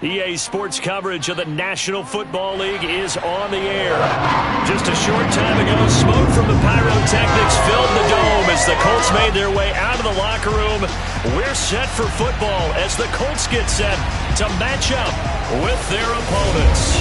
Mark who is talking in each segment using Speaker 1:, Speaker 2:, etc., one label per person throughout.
Speaker 1: EA Sports coverage of the National Football League is on the air. Just a short time ago, smoke from the pyrotechnics filled the dome as the Colts made their way out of the locker room. We're set for football as the Colts get set to match up with their opponents.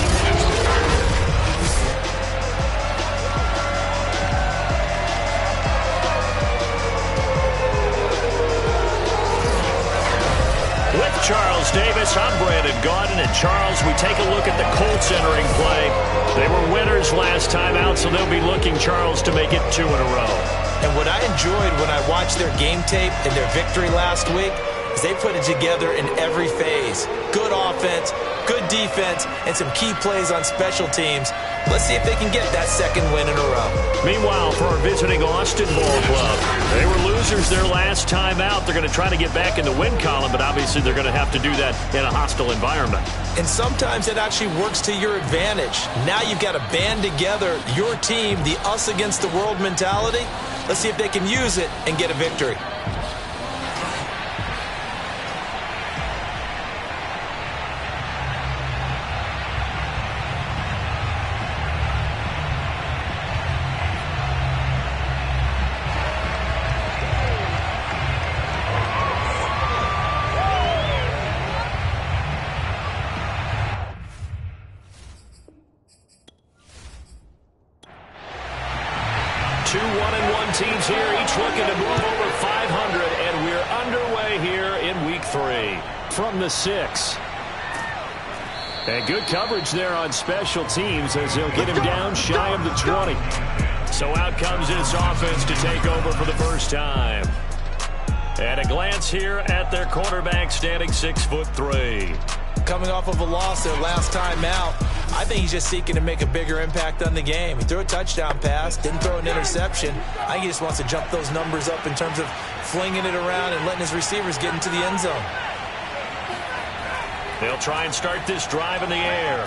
Speaker 1: With Charles Davis, I'm Brandon Gaudin. And Charles, we take a look at the Colts entering play. They were winners last time out, so they'll be looking, Charles, to make it 2 in a row.
Speaker 2: And what I enjoyed when I watched their game tape and their victory last week is they put it together in every phase. Good offense, good defense, and some key plays on special teams. Let's see if they can get that second win in a row.
Speaker 1: Meanwhile, for our visiting Austin Ball Club, they were losers their last time out. They're going to try to get back in the win column, but obviously they're going to have to do that in a hostile environment.
Speaker 2: And sometimes it actually works to your advantage. Now you've got to band together your team, the us against the world mentality. Let's see if they can use it and get a victory.
Speaker 1: Two 1-1 teams here, each looking to move over 500, and we're underway here in Week 3. From the 6. And good coverage there on special teams as they'll get him down shy of the 20. So out comes this offense to take over for the first time. And a glance here at their quarterback, standing 6'3".
Speaker 2: Coming off of a loss their last time out, I think he's just seeking to make a bigger impact on the game. He threw a touchdown pass, didn't throw an interception. I think he just wants to jump those numbers up in terms of flinging it around and letting his receivers get into the end zone.
Speaker 1: They'll try and start this drive in the air.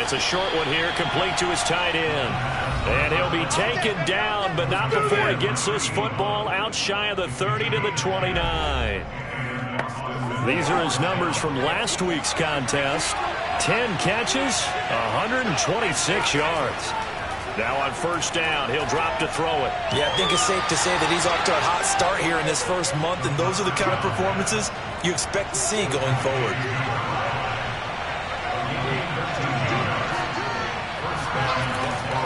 Speaker 1: It's a short one here, complete to his tight end. And he'll be taken down, but not before he gets this football out shy of the 30 to the 29. These are his numbers from last week's contest. 10 catches, 126 yards. Now on first down, he'll drop to throw it.
Speaker 2: Yeah, I think it's safe to say that he's off to a hot start here in this first month, and those are the kind of performances you expect to see going forward.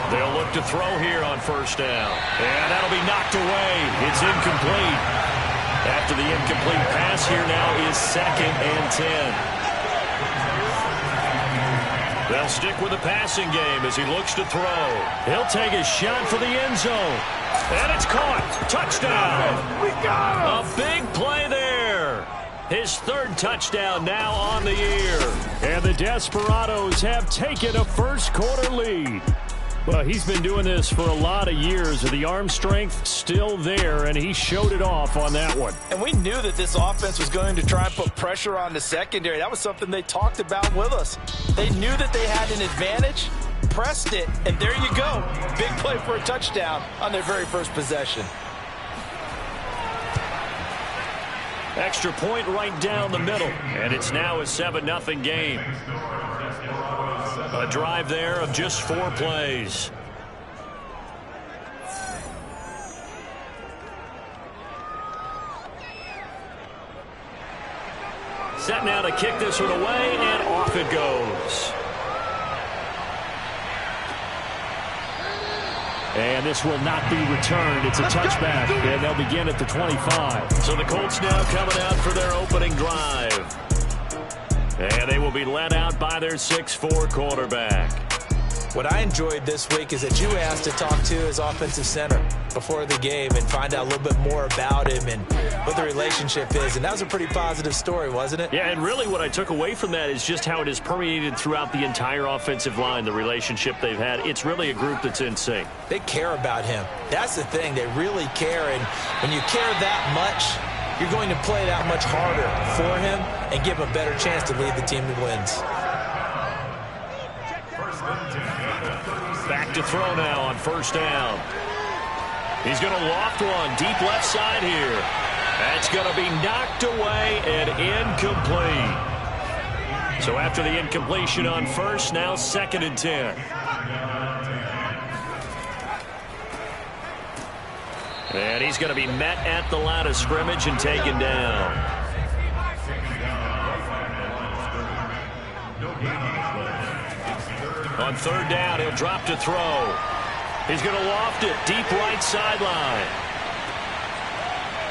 Speaker 1: They'll look to throw here on first down. And that'll be knocked away. It's incomplete. After the incomplete pass, here now is 2nd and 10. They'll stick with the passing game as he looks to throw. He'll take a shot for the end zone. And it's caught. Touchdown.
Speaker 3: We got him.
Speaker 1: A big play there. His 3rd touchdown now on the year. And the Desperados have taken a first-quarter lead. Well, he's been doing this for a lot of years, and the arm strength still there, and he showed it off on that one.
Speaker 2: And we knew that this offense was going to try and put pressure on the secondary. That was something they talked about with us. They knew that they had an advantage, pressed it, and there you go. Big play for a touchdown on their very first possession.
Speaker 1: Extra point right down the middle, and it's now a 7-0 game. A drive there of just 4 plays. Set now to kick this one away, and off it goes. And this will not be returned. It's a touchback, and they'll begin at the 25. So the Colts now coming out for their opening drive. And they will be led out by their 6'4" quarterback.
Speaker 2: What I enjoyed this week is that you asked to talk to his offensive center before the game and find out a little bit more about him and what the relationship is. And that was a pretty positive story, wasn't it?
Speaker 1: Yeah, and really what I took away from that is just how it has permeated throughout the entire offensive line, the relationship they've had. It's really a group that's in sync.
Speaker 2: They care about him. That's the thing. They really care. And when you care that much, you're going to play that much harder for him and give him a better chance to lead the team to wins.
Speaker 1: Back to throw now on first down. He's going to loft one deep left side here. That's going to be knocked away and incomplete. So after the incompletion on first, now 2nd and 10. And he's going to be met at the line of scrimmage and taken down. On 3rd down, he'll drop to throw. He's going to loft it deep right sideline.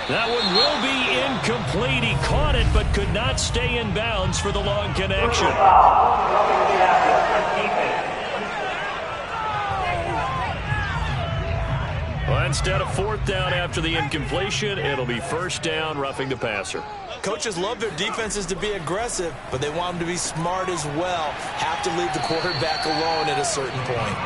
Speaker 1: That one will be incomplete. He caught it but could not stay in bounds for the long connection. Well, instead of 4th down after the incompletion, it'll be 1st down, roughing the passer.
Speaker 2: Coaches love their defenses to be aggressive, but they want them to be smart as well. Have to leave the quarterback alone at a certain point.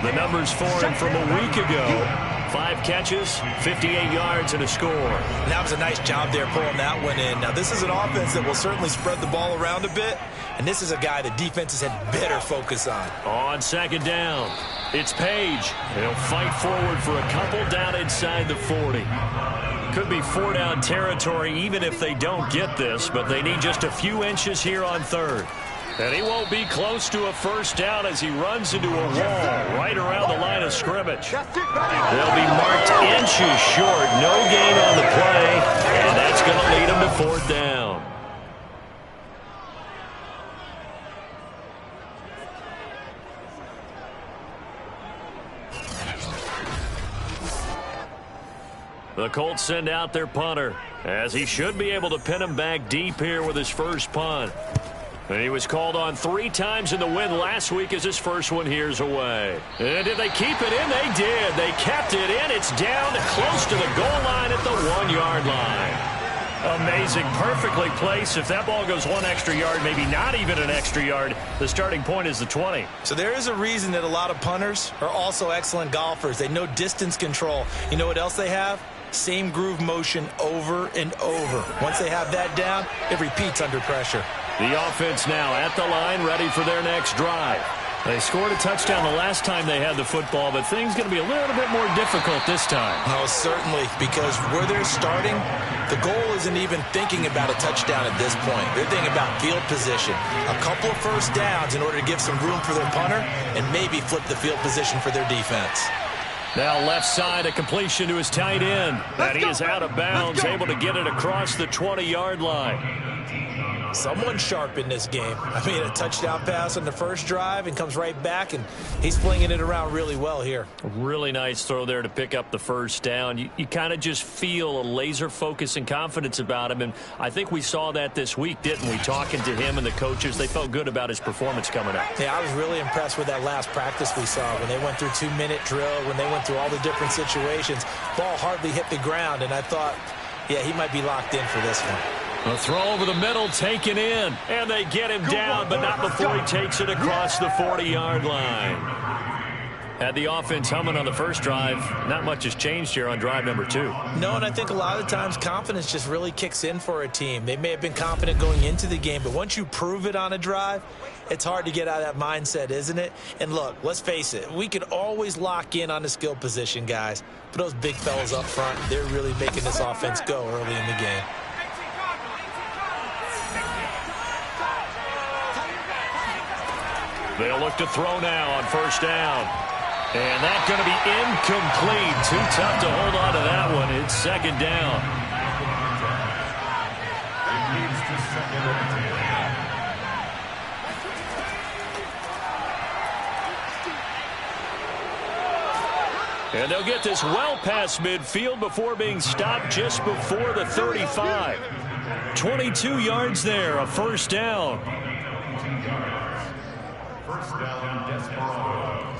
Speaker 1: The numbers for him from a week ago. 5 catches, 58 yards, and a score.
Speaker 2: And that was a nice job there pulling that one in. Now, this is an offense that will certainly spread the ball around a bit, and this is a guy that defenses had better focus on.
Speaker 1: On 2nd down, it's Page. He'll fight forward for a couple down inside the 40. Could be 4-down territory even if they don't get this, but they need just a few inches here on 3rd. And he won't be close to a 1st down as he runs into a wall right around the line of scrimmage. They'll be marked inches short. No gain on the play, and that's going to lead him to 4th down. The Colts send out their punter, as he should be able to pin him back deep here with his first punt. And he was called on 3 times in the win last week as his first one here's away. And did they keep it in? They did. They kept it in. It's down close to the goal line at the 1-yard line. Amazing. Perfectly placed. If that ball goes 1 extra yard, maybe not even an extra yard, the starting point is the 20.
Speaker 2: So there is a reason that a lot of punters are also excellent golfers. They know distance control. You know what else they have? Same groove motion over and over. Once they have that down, it repeats under pressure.
Speaker 1: The offense now at the line, ready for their next drive. They scored a touchdown the last time they had the football, but things going to be a little bit more difficult this time.
Speaker 2: Oh, certainly, because where they're starting, the goal isn't even thinking about a touchdown at this point. They're thinking about field position. A couple of 1st downs in order to give some room for their punter and maybe flip the field position for their defense.
Speaker 1: Now left side, a completion to his tight end. And he is out of bounds, able to get it across the 20-yard line.
Speaker 2: Someone sharp in this game. I mean, a touchdown pass on the first drive and comes right back, and he's flinging it around really well here.
Speaker 1: A really nice throw there to pick up the 1st down. You kind of just feel a laser focus and confidence about him, and I think we saw that this week, didn't we? Talking to him and the coaches, they felt good about his performance coming up.
Speaker 2: Yeah, I was really impressed with that last practice we saw when they went through 2-minute drill, when they went through all the different situations. Ball hardly hit the ground, and I thought, yeah, he might be locked in for this one.
Speaker 1: A throw over the middle taken in, and they get him down, but not before he takes it across the 40-yard line. Had the offense humming on the first drive. Not much has changed here on drive number 2.
Speaker 2: No, and I think a lot of times confidence just really kicks in for a team. They may have been confident going into the game, but once you prove it on a drive, it's hard to get out of that mindset, isn't it? And look, let's face it, we can always lock in on the skill position, guys. But those big fellas up front, they're really making this offense go early in the game.
Speaker 1: They'll look to throw now on 1st down. And that's going to be incomplete. Too tough to hold on to that one. It's 2nd down. And they'll get this well past midfield before being stopped just before the 35. 22 yards there, a 1st down.
Speaker 3: Desperados.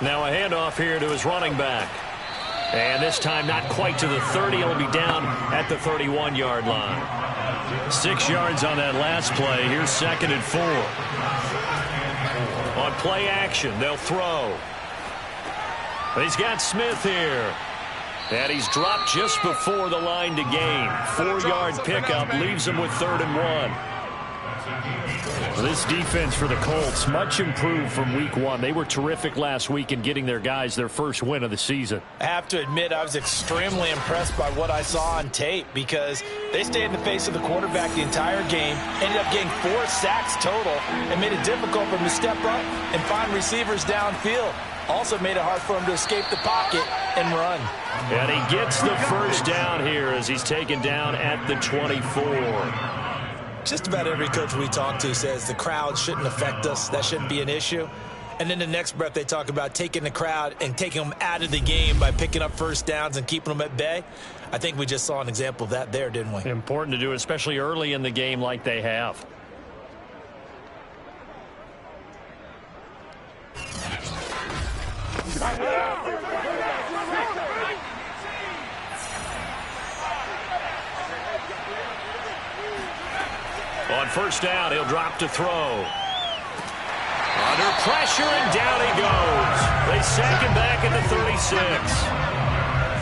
Speaker 1: Now a handoff here to his running back. And this time not quite to the 30. He'll be down at the 31-yard line. 6 yards on that last play. Here's 2nd and 4. On play action, they'll throw. He's got Smith here. And he's dropped just before the line to gain. 4-yard pickup leaves him with 3rd and 1. This defense for the Colts, much improved from week one. They were terrific last week in getting their guys their first win of the season.
Speaker 2: I have to admit, I was extremely impressed by what I saw on tape because they stayed in the face of the quarterback the entire game, ended up getting 4 sacks total, and made it difficult for him to step up and find receivers downfield. Also made it hard for him to escape the pocket and run.
Speaker 1: And he gets the first down here as he's taken down at the 24.
Speaker 2: Just about every coach we talk to says the crowd shouldn't affect us. That shouldn't be an issue. And then the next breath they talk about taking the crowd and taking them out of the game by picking up first downs and keeping them at bay. I think we just saw an example of that there, didn't we?
Speaker 1: Important to do, especially early in the game like they have. On first down, he'll drop to throw. Under pressure, and down he goes. They sack him back at the 36.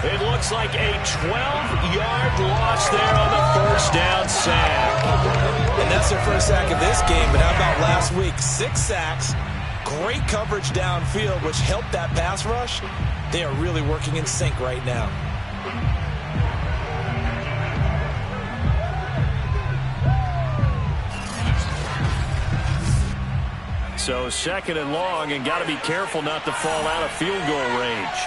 Speaker 1: It looks like a 12-yard loss there on the first down sack.
Speaker 2: And that's their first sack of this game, but how about last week? 6 sacks, great coverage downfield, which helped that pass rush. They are really working in sync right now.
Speaker 1: So second and long, and got to be careful not to fall out of field goal range.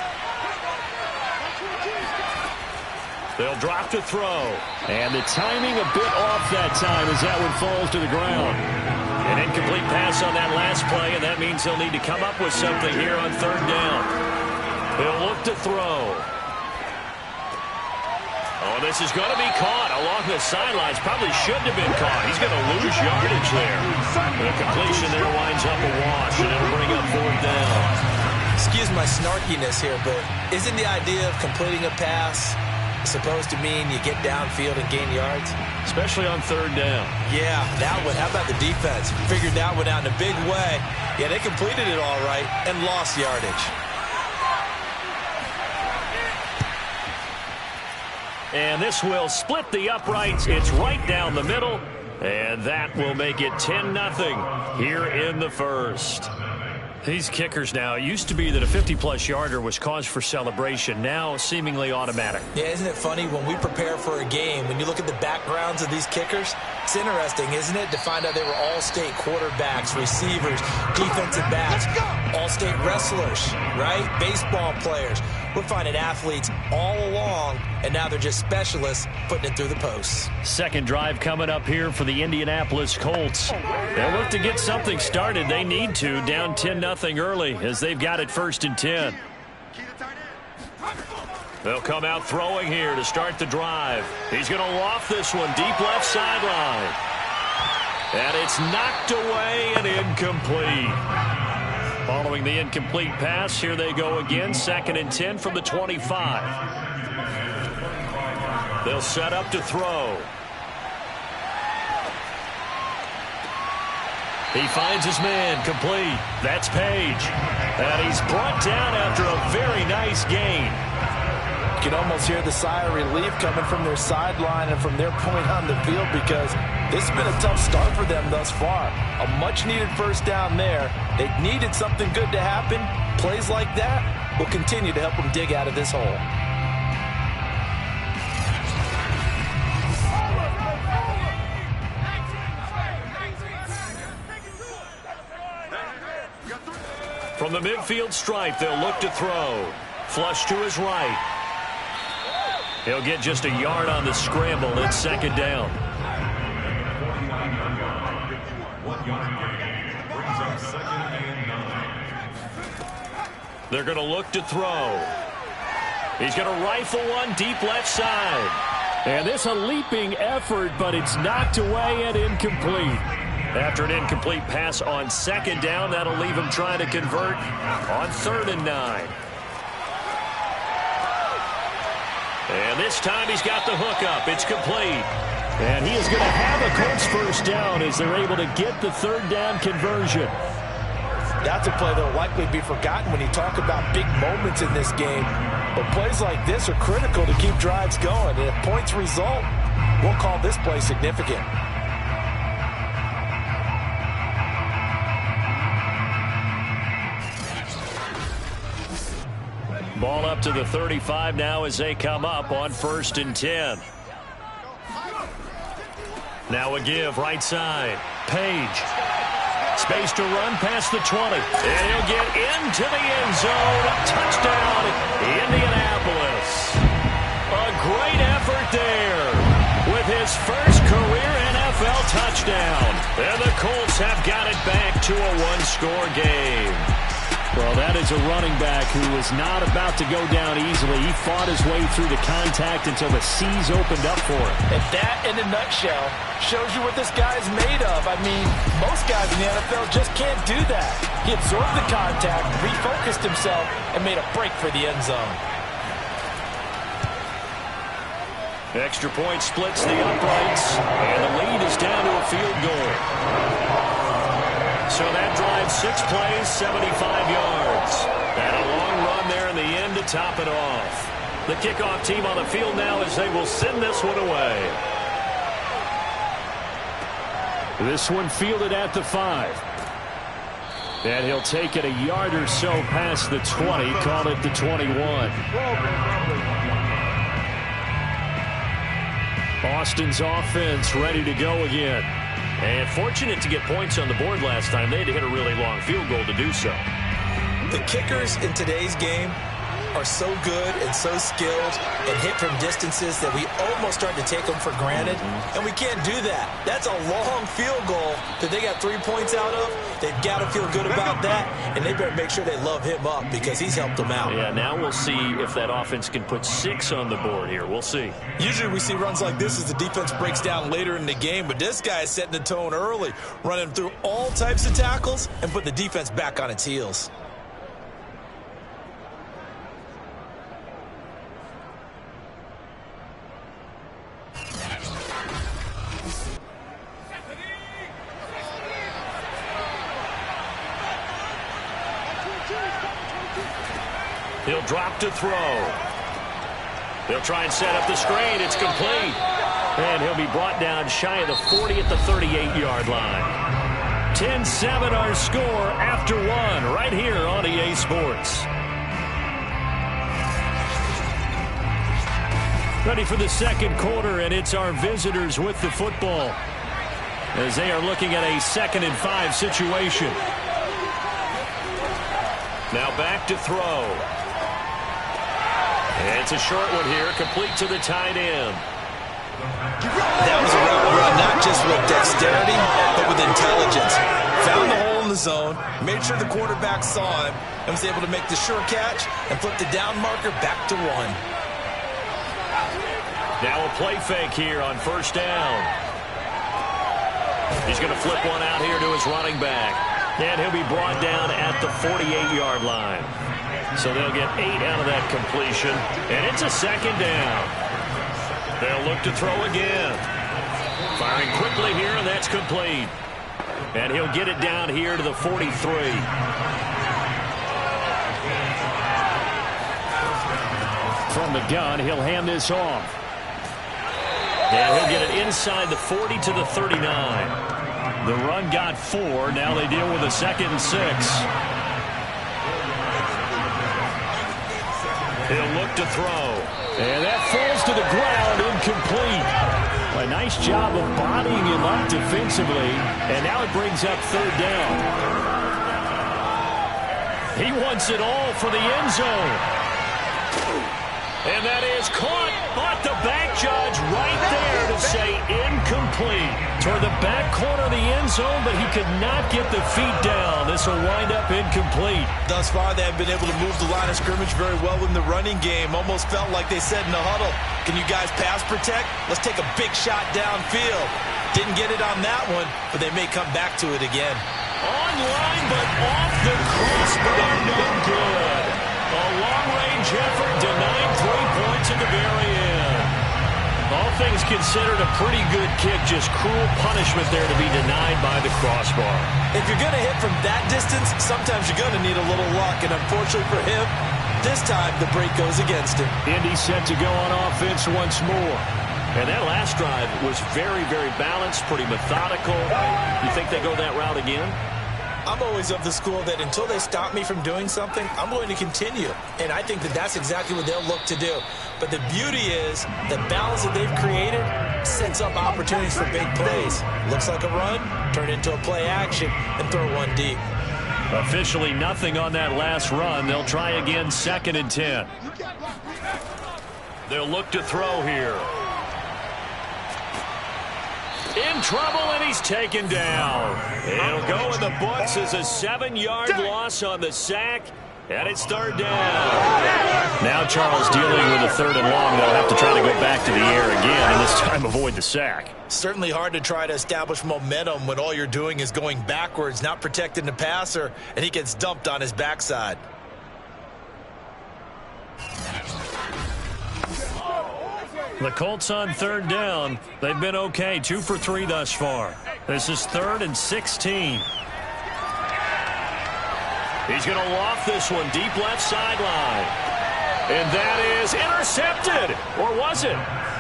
Speaker 1: They'll drop to throw. And the timing a bit off that time as that one falls to the ground. An incomplete pass on that last play, and that means he'll need to come up with something here on third down. He'll look to throw. Oh, this is going to be caught along the sidelines. Probably shouldn't have been caught. He's going to lose yardage there. The completion there winds up a wash, and it'll bring up fourth down.
Speaker 2: Excuse my snarkiness here, but isn't the idea of completing a pass supposed to mean you get downfield and gain yards?
Speaker 1: Especially on third down.
Speaker 2: Yeah, that one. How about the defense? Figured that one out in a big way. Yeah, they completed it all right and lost yardage.
Speaker 1: And this will split the uprights. It's right down the middle. And that will make it 10-0 here in the first. These kickers now, it used to be that a 50-plus yarder was cause for celebration. Now seemingly automatic.
Speaker 2: Yeah, isn't it funny when we prepare for a game, when you look at the backgrounds of these kickers, it's interesting, isn't it, to find out they were all-state quarterbacks, receivers, defensive backs, all-state wrestlers, right? Baseball players. We're finding athletes all along, and now they're just specialists putting it through the posts.
Speaker 1: Second drive coming up here for the Indianapolis Colts. They'll look to get something started. They need to, down 10-0 early as they've got it first and 10. They'll come out throwing here to start the drive. He's going to loft this one deep left sideline. And it's knocked away and incomplete. Following the incomplete pass, here they go again. Second and 10 from the 25. They'll set up to throw. He finds his man, complete. That's Page. And he's brought down after a very nice gain.
Speaker 2: You can almost hear the sigh of relief coming from their sideline and from their point on the field because this has been a tough start for them thus far. A much-needed first down there. They needed something good to happen. Plays like that will continue to help them dig out of this hole.
Speaker 1: From the midfield stripe, they'll look to throw. Flush to his right. He'll get just a yard on the scramble. It's second down. They're going to look to throw. He's going to rifle one deep left side. And this a leaping effort, but it's knocked away and incomplete. After an incomplete pass on second down, that'll leave him trying to convert on 3rd and 9. And this time he's got the hook up. It's complete. And he is going to have a Colts first down as they're able to get the third down conversion.
Speaker 2: That's a play that will likely be forgotten when you talk about big moments in this game. But plays like this are critical to keep drives going. And if points result, we'll call this play significant.
Speaker 1: Ball up to the 35 now as they come up on 1st and 10. Now a give right side. Page. Space to run past the 20. And he'll get into the end zone. Touchdown, Indianapolis. A great effort there with his first career NFL touchdown. And the Colts have got it back to a one-score game. Well, that is a running back who was not about to go down easily. He fought his way through the contact until the seas opened up for him.
Speaker 2: And that, in a nutshell, shows you what this guy is made of. I mean, most guys in the NFL just can't do that. He absorbed the contact, refocused himself, and made a break for the end zone.
Speaker 1: Extra point splits the uprights, and the lead is down to a field goal. So that drives 6 plays, 75 yards. And a long run there in the end to top it off. The kickoff team on the field now as they will send this one away. This one fielded at the 5. And he'll take it a yard or so past the 20, call it the 21. Austin's offense ready to go again. And fortunate to get points on the board last time. They had to hit a really long field goal to do so.
Speaker 2: The kickers in today's game are so good and so skilled and hit from distances that we almost start to take them for granted. And we can't do that. That's a long field goal that they got 3 points out of. They've got to feel good about that, and they better make sure they love him up because he's helped them out.
Speaker 1: Yeah, now we'll see if that offense can put 6 on the board here. We'll see.
Speaker 2: Usually we see runs like this as the defense breaks down later in the game, but this guy is setting the tone early, running through all types of tackles and put the defense back on its heels.
Speaker 1: He'll drop to throw. They'll try and set up the screen. It's complete. And he'll be brought down shy of the 40 at the 38-yard line. 10-7 our score after 1 right here on EA Sports. Ready for the second quarter, and it's our visitors with the football as they are looking at a 2nd and 5 situation. Now back to throw. It's a short one here, complete to the tight end.
Speaker 2: That was a route run, not just with dexterity, but with intelligence. Found the hole in the zone, made sure the quarterback saw him, and was able to make the sure catch and flip the down marker back to 1.
Speaker 1: Now a play fake here on 1st down. He's going to flip one out here to his running back. And he'll be brought down at the 48-yard line. So they'll get 8 out of that completion. And it's a 2nd down. They'll look to throw again. Firing quickly here, and that's complete. And he'll get it down here to the 43. From the gun, he'll hand this off. And he'll get it inside the 40 to the 39. The run got 4. Now they deal with a 2nd and 6. He'll look to throw. And that falls to the ground, incomplete. A nice job of bodying him up defensively. And now it brings up 3rd down. He wants it all for the end zone. And that is caught. But the back judge right there to say incomplete. Toward the back corner of the end zone, but he could not get the feet down. This will wind up incomplete.
Speaker 2: Thus far, they have been able to move the line of scrimmage very well in the running game. Almost felt like they said in the huddle, can you guys pass protect? Let's take a big shot downfield. Didn't get it on that one, but they may come back to it again.
Speaker 1: Online, but off the crossbar, no good. A long-range effort denied 3 points at the very end. All things considered, a pretty good kick, just cruel punishment there to be denied by the crossbar.
Speaker 2: If you're going to hit from that distance, sometimes you're going to need a little luck, and unfortunately for him, this time the break goes against him.
Speaker 1: Indy set to go on offense once more. And that last drive was very, very balanced, pretty methodical. You think they go that route again?
Speaker 2: I'm always of the school that until they stop me from doing something, I'm going to continue. And I think that that's exactly what they'll look to do. But the beauty is the balance that they've created sets up opportunities for big plays. Looks like a run, turn into a play action, and throw one deep.
Speaker 1: Officially nothing on that last run. They'll try again 2nd and 10. They'll look to throw here. In trouble, and he's taken down. It'll go in the books as a 7-yard loss on the sack, and it's 3rd down. Now Charles dealing with a 3rd and long. They'll have to try to go back to the air again, and this time avoid the sack.
Speaker 2: Certainly hard to try to establish momentum when all you're doing is going backwards, not protecting the passer, and he gets dumped on his backside.
Speaker 1: The Colts on 3rd down. They've been okay, 2 for 3 thus far. This is 3rd and 16. He's going to loft this one deep left sideline. And that is intercepted. Or was it?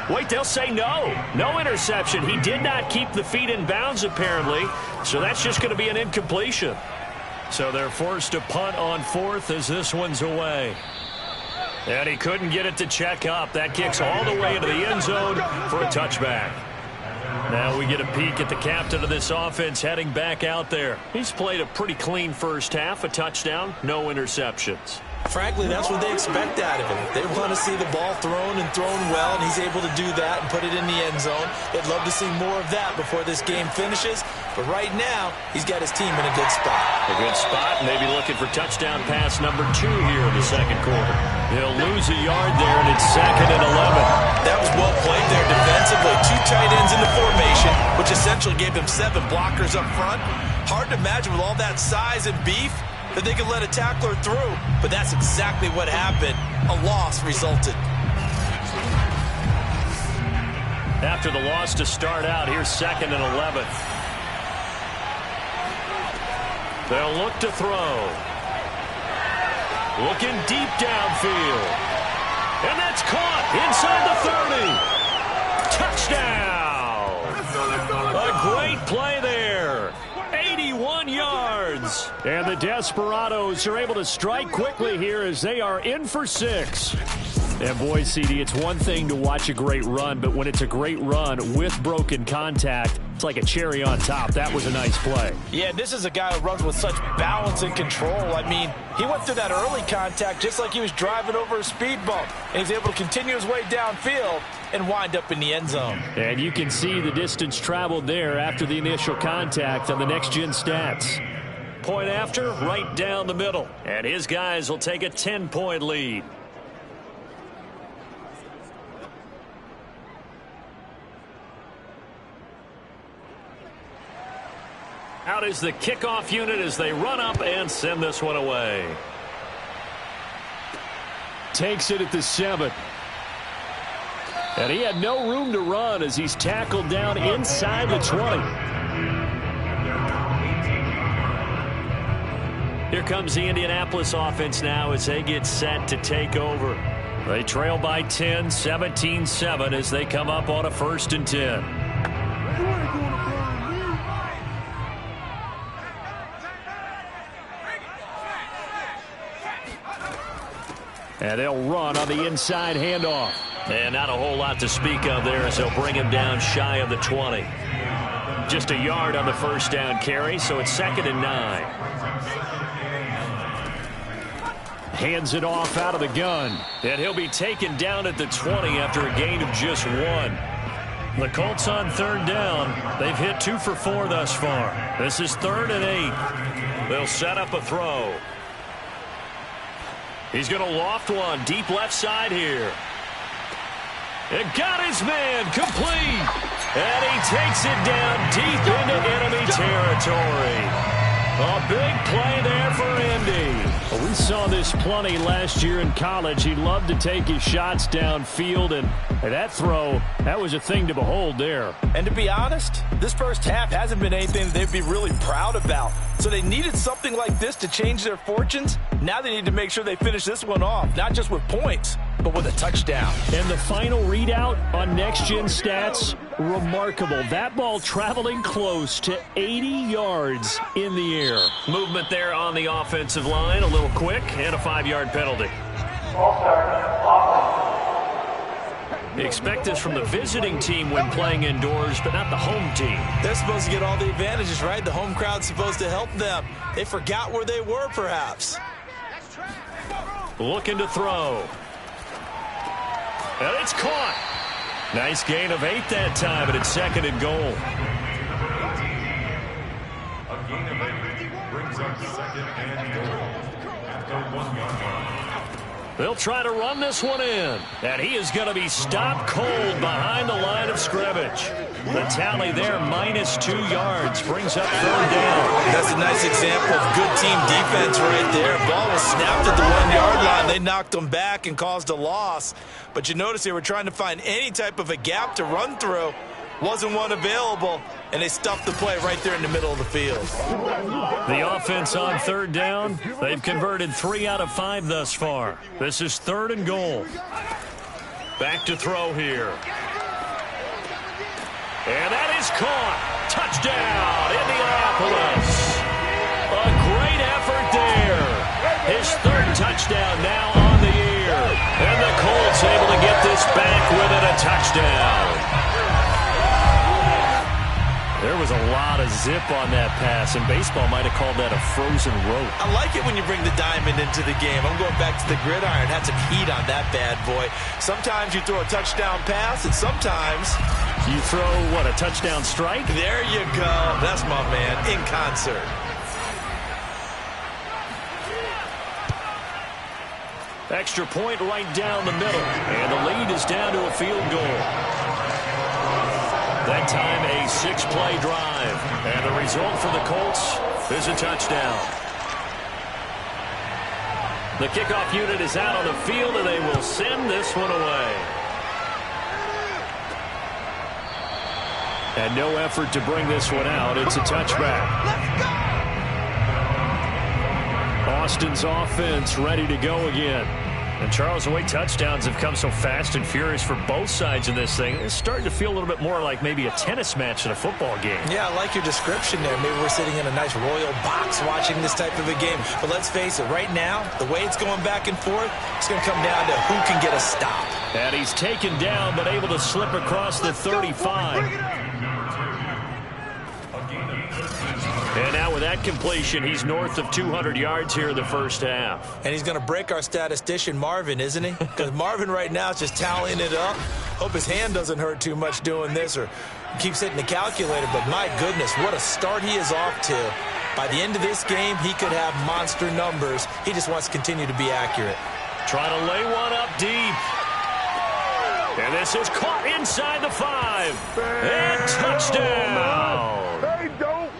Speaker 1: Wait, they'll say no. No interception. He did not keep the feet in bounds, apparently. So that's just going to be an incompletion. So they're forced to punt on 4th as this one's away. And he couldn't get it to check up. That kicks all the way into the end zone for a touchback. Now we get a peek at the captain of this offense heading back out there. He's played a pretty clean first half, a touchdown, no interceptions.
Speaker 2: Frankly, that's what they expect out of him. They want to see the ball thrown and thrown well, and he's able to do that and put it in the end zone. They'd love to see more of that before this game finishes. But right now, he's got his team in a good spot.
Speaker 1: A good spot, maybe looking for touchdown pass number 2 here in the 2nd quarter. He'll lose a yard there, and it's 2nd and 11.
Speaker 2: That was well played there defensively. 2 tight ends in the formation, which essentially gave him 7 blockers up front. Hard to imagine with all that size and beef that they could let a tackler through, but that's exactly what happened. A loss resulted.
Speaker 1: After the loss to start out, here's 2nd and 11. They'll look to throw. Looking deep downfield. And that's caught inside the 30. Touchdown! A great play there. 81 yards. And the Desperados are able to strike quickly here as they are in for 6. And boy, CD, it's one thing to watch a great run, but when it's a great run with broken contact, it's like a cherry on top. That was a nice play.
Speaker 2: Yeah, this is a guy who runs with such balance and control. I mean, he went through that early contact just like he was driving over a speed bump. And he's able to continue his way downfield and wind up in the end zone.
Speaker 1: And you can see the distance traveled there after the initial contact on the next-gen stats. Point after, right down the middle. And his guys will take a 10-point lead. Out is the kickoff unit as they run up and send this one away. Takes it at the 7. And he had no room to run as he's tackled down inside the 20. Here comes the Indianapolis offense now as they get set to take over. They trail by 10, 17-7 as they come up on a 1st and 10. And they'll run on the inside handoff. And not a whole lot to speak of there as they'll bring him down shy of the 20. Just a yard on the 1st down carry, so it's 2nd and 9. Hands it off out of the gun. And he'll be taken down at the 20 after a gain of just 1. The Colts on 3rd down. They've hit 2 for 4 thus far. This is 3rd and 8. They'll set up a throw. He's going to loft one deep left side here. It got his man complete. And he takes it down deep into enemy territory. A big play there for Indy. Well, we saw this plenty last year in college. He loved to take his shots downfield, and that throw, that was a thing to behold there.
Speaker 2: And to be honest, this first half hasn't been anything that they'd be really proud about. So they needed something like this to change their fortunes. Now they need to make sure they finish this one off, not just with points, but with a touchdown.
Speaker 1: And the final readout on next-gen stats, remarkable. That ball traveling close to 80 yards in the air. Movement there on the offensive line, a little quick, and a 5-yard penalty. Expect this from the visiting team when playing indoors, but not the home team.
Speaker 2: They're supposed to get all the advantages, right? The home crowd's supposed to help them. They forgot where they were, perhaps.
Speaker 1: Looking to throw. And it's caught. Nice gain of 8 that time, and it's 2nd and goal.
Speaker 3: A gain of 8 brings up 2nd and goal. After 1 yard line.
Speaker 1: They'll try to run this one in. And he is going to be stopped cold behind the line of scrimmage. The tally there, -2 yards, brings up 3rd down.
Speaker 2: That's a nice example of good team defense right there. Ball was snapped at the 1-yard line. They knocked them back and caused a loss. But you notice they were trying to find any type of a gap to run through. Wasn't one available, and they stuffed the play right there in the middle of the field.
Speaker 1: The offense on 3rd down. They've converted 3 out of 5 thus far. This is 3rd and goal. Back to throw here. And that is caught. Touchdown, Indianapolis. A great effort there. His 3rd touchdown now on the year. And the Colts able to get this back with it, a touchdown. There was a lot of zip on that pass, and baseball might have called that a frozen rope.
Speaker 2: I like it when you bring the diamond into the game. I'm going back to the gridiron. Had some heat on that bad boy. Sometimes you throw a touchdown pass, and sometimes
Speaker 1: you throw, what, a touchdown strike?
Speaker 2: There you go. That's my man, in concert.
Speaker 1: Extra point right down the middle, and the lead is down to a field goal. That time a 6-play drive, and the result for the Colts is a touchdown. The kickoff unit is out on the field, and they will send this one away. And no effort to bring this one out. It's a touchback. Austin's offense ready to go again. And, Charles, the way touchdowns have come so fast and furious for both sides of this thing, it's starting to feel a little bit more like maybe a tennis match in a football game.
Speaker 2: Yeah, I like your description there. Maybe we're sitting in a nice royal box watching this type of a game. But let's face it, right now, the way it's going back and forth, it's going to come down to who can get a stop.
Speaker 1: And he's taken down but able to slip across the 35. And now with that completion, he's north of 200 yards here in the first half.
Speaker 2: And he's going to break our statistician, Marvin, isn't he? Because Marvin right now is just tallying it up. Hope his hand doesn't hurt too much doing this or keeps hitting the calculator. But my goodness, what a start he is off to. By the end of this game, he could have monster numbers. He just wants to continue to be accurate.
Speaker 1: Trying to lay one up deep. And this is caught inside the 5. And touchdown.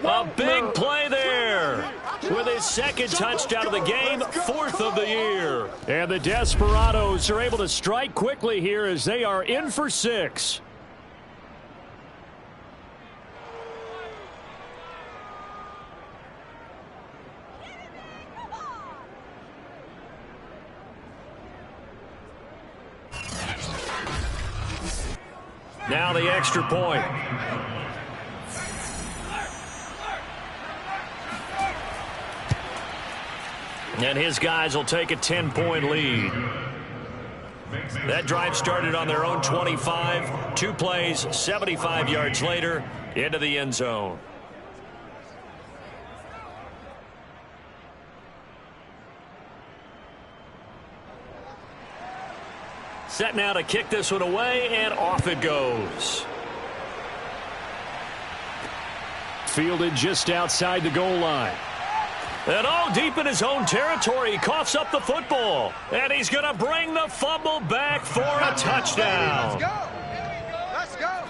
Speaker 1: A big play there with his 2nd touchdown of the game, 4th of the year. And the Desperados are able to strike quickly here as they are in for 6. Now the extra point. And his guys will take a 10-point lead. That drive started on their own 25. 2 plays, 75 yards later, into the end zone. Set now to kick this one away, and off it goes. Fielded just outside the goal line. And deep in his own territory, he coughs up the football. And he's going to bring the fumble back for a touchdown.
Speaker 4: Let's go. Let's go.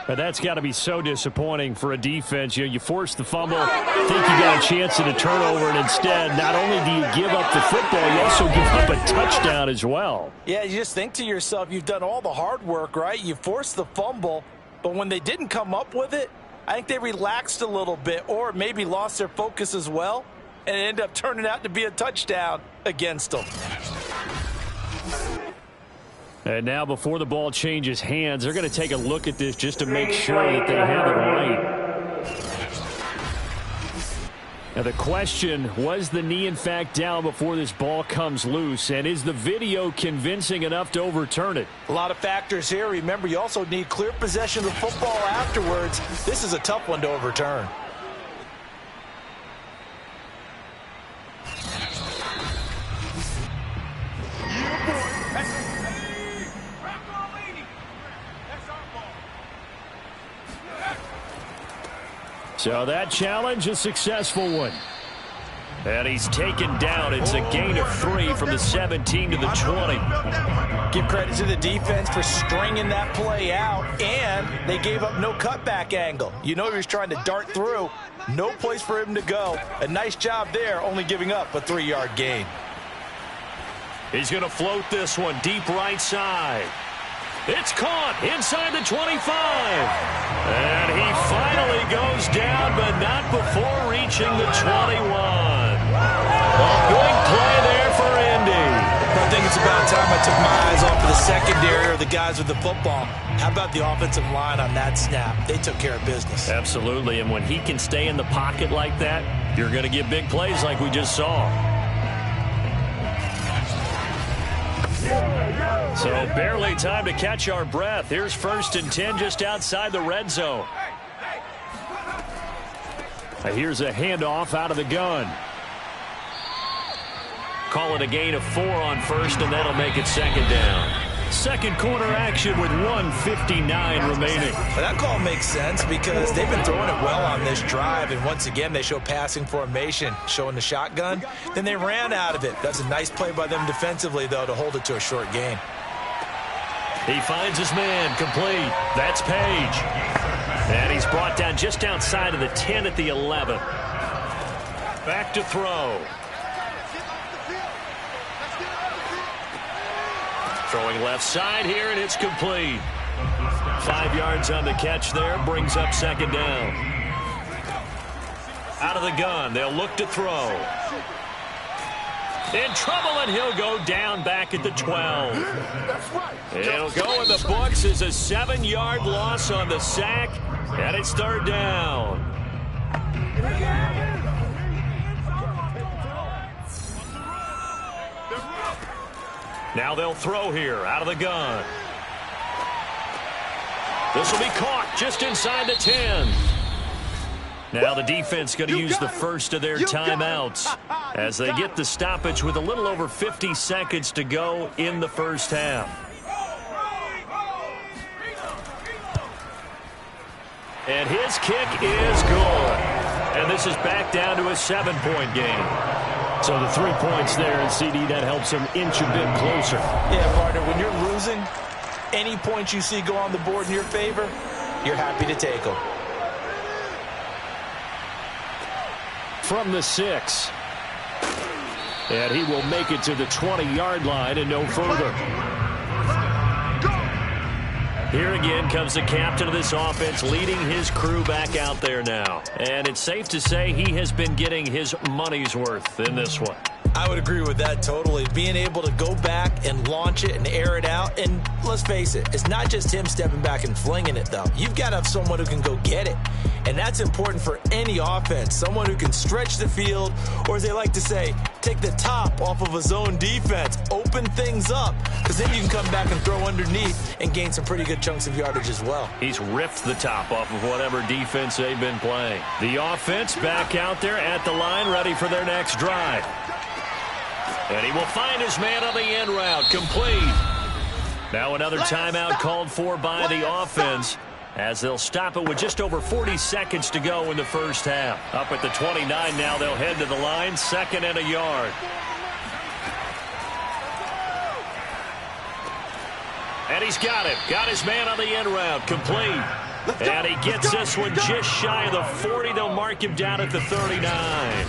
Speaker 1: But that's got to be so disappointing for a defense. You force the fumble, think you got a chance at a turnover, and instead, not only do you give up the football, you also give up a touchdown as well.
Speaker 2: Yeah, you just think to yourself, you've done all the hard work, right? You forced the fumble, but when they didn't come up with it, I think they relaxed a little bit or maybe lost their focus as well. And it ended up turning out to be a touchdown against them.
Speaker 1: And now before the ball changes hands, they're going to take a look at this just to make sure that they have it right. Now the question, was the knee in fact down before this ball comes loose? And is the video convincing enough to overturn it?
Speaker 2: A lot of factors here. Remember, you also need clear possession of the football afterwards. This is a tough one to overturn.
Speaker 1: So that challenge, a successful one. And he's taken down. It's a gain of 3 from the 17 to the 20.
Speaker 2: Give credit to the defense for stringing that play out, and they gave up no cutback angle. You know he was trying to dart through. No place for him to go. A nice job there, only giving up a 3-yard gain.
Speaker 1: He's going to float this one deep right side. It's caught inside the 25. And he finally goes down, but not before reaching the 21. A big play there for Indy.
Speaker 2: I think it's about time I took my eyes off of the secondary or the guys with the football. How about the offensive line on that snap? They took care of business.
Speaker 1: Absolutely, and when he can stay in the pocket like that, you're going to get big plays like we just saw. So barely time to catch our breath. Here's 1st and 10 just outside the red zone. Here's a handoff out of the gun. Call it a gain of 4 on 1st, and that'll make it 2nd down. Second quarter action with 1:59 remaining.
Speaker 2: Well, that call makes sense because they've been throwing it well on this drive, and once again they show passing formation, showing the shotgun. Then they ran out of it. That's a nice play by them defensively, though, to hold it to a short gain.
Speaker 1: He finds his man, complete. That's Page. And he's brought down just outside of the 10 at the 11. Back to throw. Throwing left side here, and it's complete. 5 yards on the catch there, brings up 2nd down. Out of the gun, they'll look to throw. In trouble, and he'll go down back at the 12. It'll go in the books as a 7-yard loss on the sack, and it's 3rd down. Now they'll throw here out of the gun. This will be caught just inside the 10. Now the defense going to use the first of their timeouts as they get the stoppage with a little over 50 seconds to go in the first half. And his kick is good. And this is back down to a 7-point game. So the 3 points there, and CD, that helps him inch a bit closer.
Speaker 2: Yeah, partner, when you're losing, any points you see go on the board in your favor, you're happy to take them.
Speaker 1: From the 6. And he will make it to the 20-yard line and no further. Here again comes the captain of this offense, leading his crew back out there now. And it's safe to say he has been getting his money's worth in this one.
Speaker 2: I would agree with that totally. Being able to go back and launch it and air it out. And let's face it, it's not just him stepping back and flinging it, though. You've got to have someone who can go get it. And that's important for any offense. Someone who can stretch the field, or as they like to say, take the top off of a zone defense. Open things up, because then you can come back and throw underneath and gain some pretty good chunks of yardage as well.
Speaker 1: He's ripped the top off of whatever defense they've been playing. The offense back out there at the line, ready for their next drive. And he will find his man on the end route, complete. Now another timeout called for by the offense, as they'll stop it with just over 40 seconds to go in the first half. Up at the 29 now, they'll head to the line, 2nd and a yard. And he's got it. Got his man on the end route, complete. And he gets this one just shy of the 40. They'll mark him down at the 39.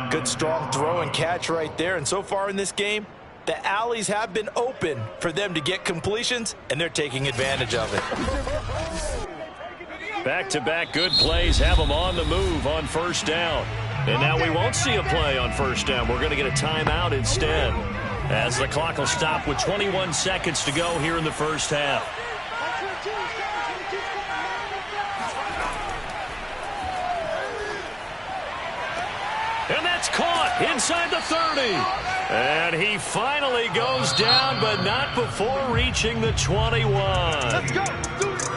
Speaker 2: Good strong throw and catch right there. And so far in this game, the alleys have been open for them to get completions, and they're taking advantage of it.
Speaker 1: Back-to-back good plays have them on the move on 1st down. And now we won't see a play on 1st down. We're going to get a timeout instead. as the clock will stop with 21 seconds to go here in the first half. And that's caught inside the 30. And he finally goes down, but not before reaching the 21.
Speaker 4: Let's go.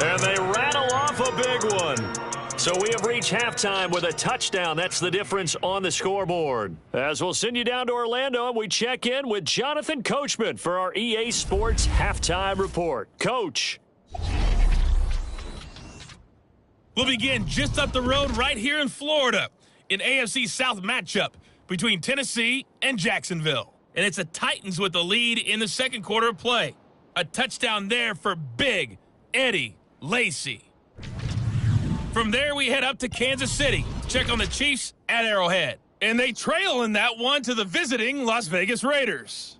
Speaker 1: And they rattle off a big one. So we have reached halftime with a touchdown. That's the difference on the scoreboard. As we'll send you down to Orlando, and we check in with Jonathan Coachman for our EA Sports Halftime Report. Coach.
Speaker 5: We'll begin just up the road right here in Florida. An AFC South matchup between Tennessee and Jacksonville. And it's the Titans with the lead in the second quarter of play. A touchdown there for Big Eddie Lacy. From there, we head up to Kansas City to check on the Chiefs at Arrowhead. And they trail in that one to the visiting Las Vegas Raiders.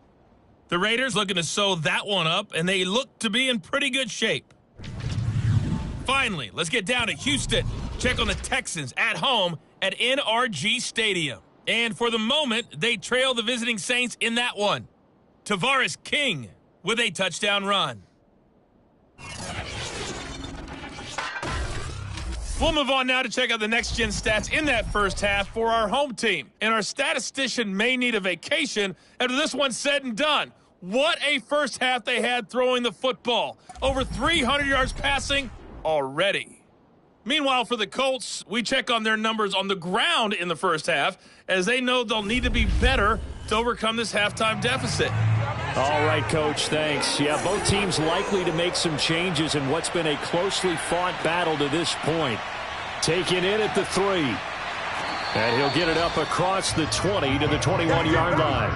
Speaker 5: The Raiders looking to sew that one up, and they look to be in pretty good shape. Finally, let's get down to Houston. Check on the Texans at home at NRG Stadium. And for the moment, they trail the visiting Saints in that one. Tavares King with a touchdown run. We'll move on now to check out the next-gen stats in that first half for our home team. And our statistician may need a vacation after this one's said and done. What a first half they had throwing the football. Over 300 yards passing already. Meanwhile, for the Colts, we check on their numbers on the ground in the first half, as they know they'll need to be better to overcome this halftime deficit.
Speaker 1: All right, Coach, thanks. Yeah, both teams likely to make some changes in what's been a closely fought battle to this point. Taken in at the 3. And he'll get it up across the 20 to the 21-yard line.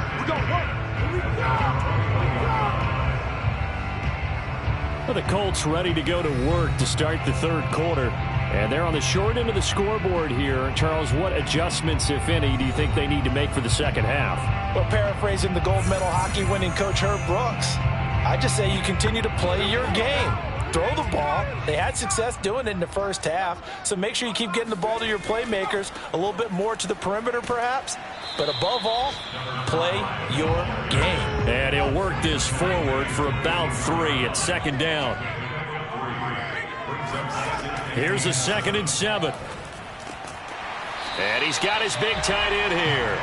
Speaker 1: Well, the Colts ready to go to work to start the third quarter. And they're on the short end of the scoreboard here. Charles, what adjustments, if any, do you think they need to make for the second half?
Speaker 2: Well, paraphrasing the gold medal hockey winning coach Herb Brooks, I just say you continue to play your game. Throw the ball. They had success doing it in the first half, so make sure you keep getting the ball to your playmakers, a little bit more to the perimeter perhaps, but above all, play your game.
Speaker 1: And he'll work this forward for about 3 at second down. Here's a 2nd and 7. And he's got his big tight end here.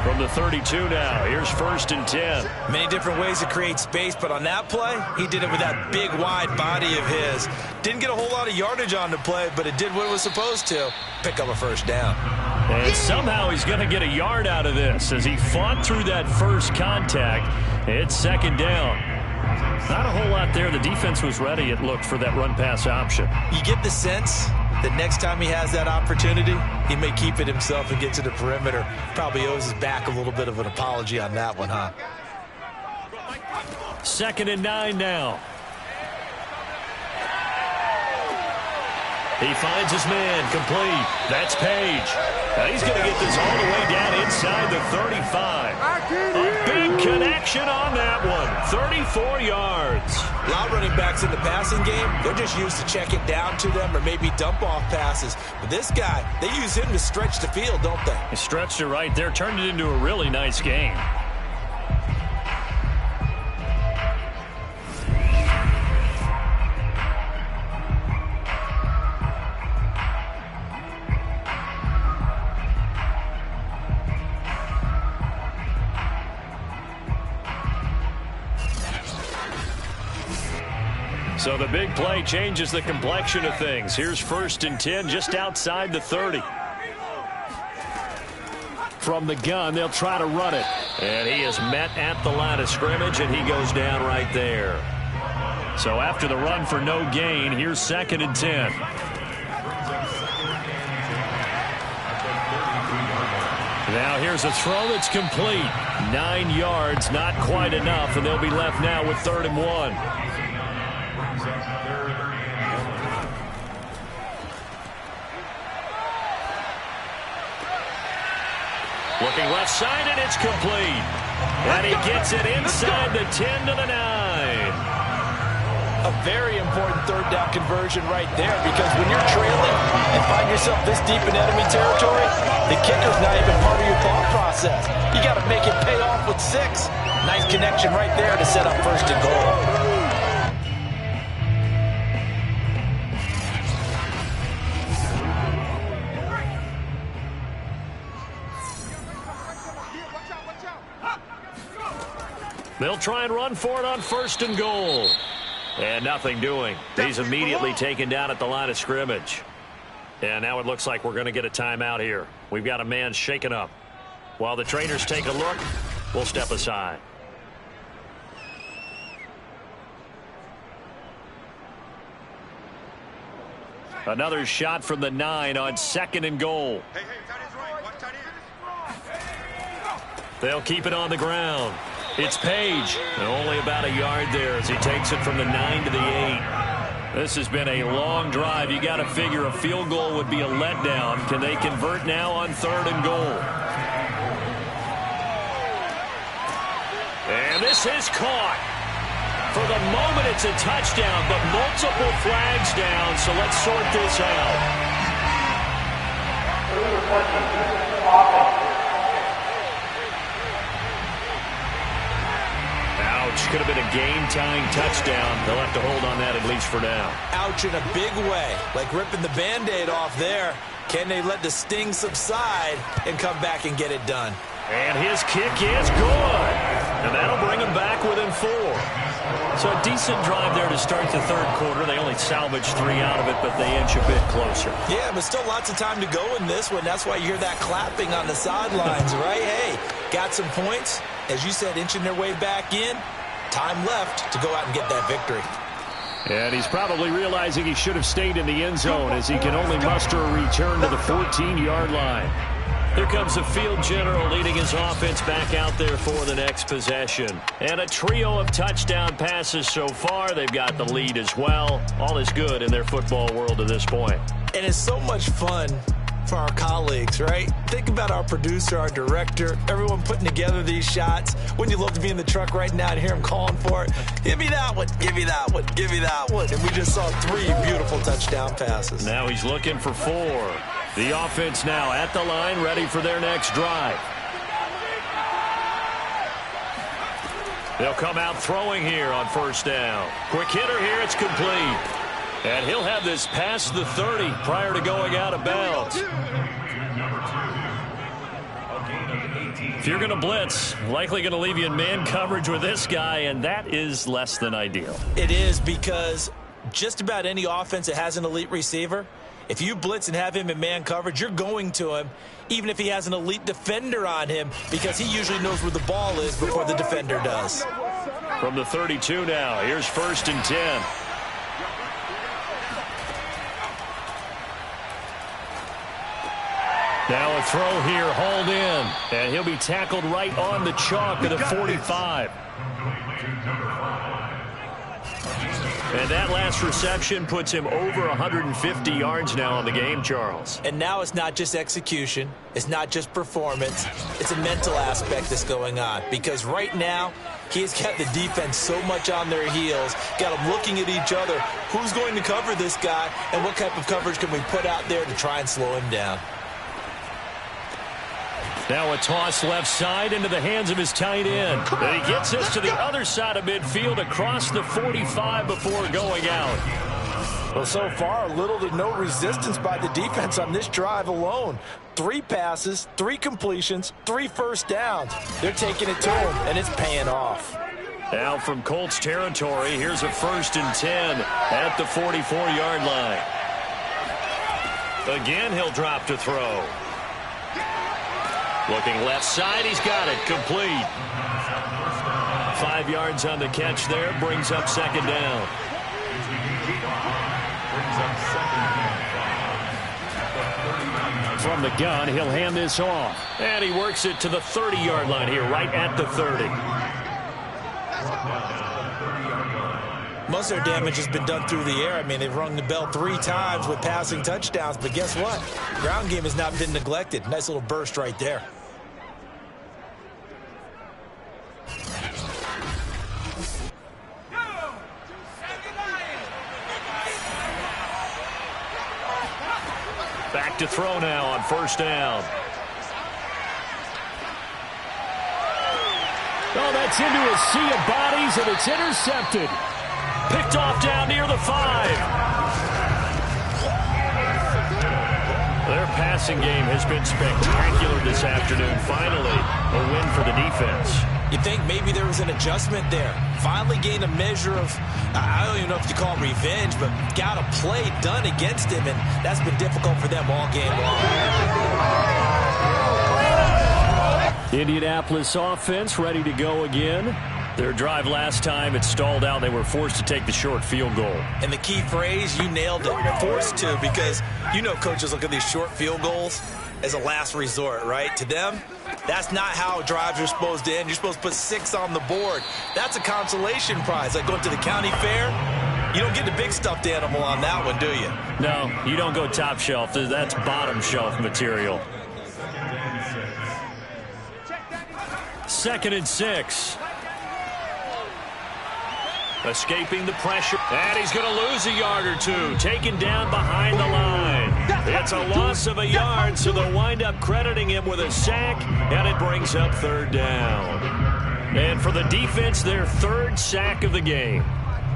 Speaker 1: From the 32 now, here's 1st and 10.
Speaker 2: Many different ways to create space, but on that play, he did it with that big, wide body of his. Didn't get a whole lot of yardage on the play, but it did what it was supposed to. Pick up a first down.
Speaker 1: And somehow he's going to get a yard out of this as he fought through that first contact. It's 2nd down. Not a whole lot there. The defense was ready, it looked, for that run-pass option.
Speaker 2: You get the sense that next time he has that opportunity, he may keep it himself and get to the perimeter. Probably owes his back a little bit of an apology on that one, huh?
Speaker 1: 2nd and 9 now. He finds his man complete. That's Page. Now he's going to get this all the way down inside the 35. A big connection on that one. 34 yards.
Speaker 2: A lot of running backs in the passing game, they're just used to check it down to them or maybe dump off passes. But this guy, they use him to stretch the field, don't they?
Speaker 1: He stretched it right there, turned it into a really nice game. So the big play changes the complexion of things. Here's 1st and 10 just outside the 30. From the gun, they'll try to run it. And he is met at the line of scrimmage, and he goes down right there. So after the run for no gain, here's 2nd and 10. Now here's a throw that's complete. 9 yards, not quite enough, and they'll be left now with 3rd and 1. Looking left side, and it's complete. And he gets it inside the 10 to the 9.
Speaker 2: A very important third down conversion right there, because when you're trailing and find yourself this deep in enemy territory, the kicker's not even part of your thought process. You got to make it pay off with 6. Nice connection right there to set up first and goal.
Speaker 1: They'll try and run for it on first and goal. And nothing doing. He's immediately taken down at the line of scrimmage. And now it looks like we're going to get a timeout here. We've got a man shaken up. While the trainers take a look, we'll step aside. Another shot from the 9 on second and goal. They'll keep it on the ground. It's Page, and only about a yard there as he takes it from the 9 to the 8. This has been a long drive. You got to figure a field goal would be a letdown. Can they convert now on third and goal? And this is caught. For the moment, it's a touchdown, but multiple flags down, so let's sort this out. Ouch, could have been a game-tying touchdown. They'll have to hold on that at least for now.
Speaker 2: Ouch in a big way, like ripping the Band-Aid off there. Can they let the sting subside and come back and get it done?
Speaker 1: And his kick is good. And that'll bring him back within 4. So a decent drive there to start the third quarter. They only salvaged 3 out of it, but they inch a bit closer.
Speaker 2: Yeah, but still lots of time to go in this one. That's why you hear that clapping on the sidelines, right? Hey, got some points. As you said, inching their way back in. Time left to go out and get that victory.
Speaker 1: And he's probably realizing he should have stayed in the end zone as he can only muster a return to the 14-yard line. Here comes the field general leading his offense back out there for the next possession. And a trio of touchdown passes so far. They've got the lead as well. All is good in their football world at this point.
Speaker 2: And it's so much fun for our colleagues, right? Think about our producer, our director, everyone putting together these shots. Wouldn't you love to be in the truck right now and hear him calling for it? Give me that one, give me that one, give me that one. And we just saw 3 beautiful touchdown passes.
Speaker 1: Now he's looking for 4. The offense now at the line, ready for their next drive. They'll come out throwing here on first down. Quick hitter here, it's complete. And he'll have this past the 30 prior to going out of bounds. If you're going to blitz, likely going to leave you in man coverage with this guy, and that is less than ideal.
Speaker 2: It is, because just about any offense that has an elite receiver, if you blitz and have him in man coverage, you're going to him, even if he has an elite defender on him, because he usually knows where the ball is before the defender does.
Speaker 1: From the 32 now, here's first and 10. Now a throw here, hauled in, and he'll be tackled right on the chalk at the 45. And that last reception puts him over 150 yards now on the game, Charles.
Speaker 2: And now it's not just execution. It's not just performance. It's a mental aspect that's going on. Because right now, he's got the defense so much on their heels, got them looking at each other. Who's going to cover this guy, and what type of coverage can we put out there to try and slow him down?
Speaker 1: Now a toss left side into the hands of his tight end. And he gets this to the other side of midfield across the 45 before going out.
Speaker 2: Well, so far, little to no resistance by the defense on this drive alone. 3 passes, 3 completions, 3 first downs. They're taking it to him, and it's paying off.
Speaker 1: Now from Colts territory, here's a first and 10 at the 44-yard line. Again, he'll drop to throw. Looking left side, he's got it, complete. 5 yards on the catch there, brings up second down. From the gun, he'll hand this off. And he works it to the 30-yard line here, right at the 30.
Speaker 2: Most of their damage has been done through the air. I mean, they've rung the bell 3 times with passing touchdowns, but guess what? Ground game has not been neglected. Nice little burst right there.
Speaker 1: Back to throw now on first down. Oh, that's into a sea of bodies, and it's intercepted. Picked off down near the 5. Their passing game has been spectacular this afternoon. Finally, a win for the defense.
Speaker 2: You think maybe there was an adjustment there. Finally gained a measure of, I don't even know if you call it revenge, but got a play done against him, and that's been difficult for them all game long.
Speaker 1: Indianapolis offense ready to go again. Their drive last time, it stalled out. They were forced to take the short field goal.
Speaker 2: And the key phrase, you nailed it, forced to, because you know coaches look at these short field goals as a last resort, right? To them, that's not how drives are supposed to end. You're supposed to put 6 on the board. That's a consolation prize, like going to the county fair. You don't get the big stuffed animal on that one, do you?
Speaker 1: No, you don't go top shelf. That's bottom shelf material. 2nd and 6. Escaping the pressure. And he's going to lose a yard or two. Taken down behind the line. It's a loss of a yard, so they'll wind up crediting him with a sack, and it brings up 3rd down. And for the defense, their 3rd sack of the game.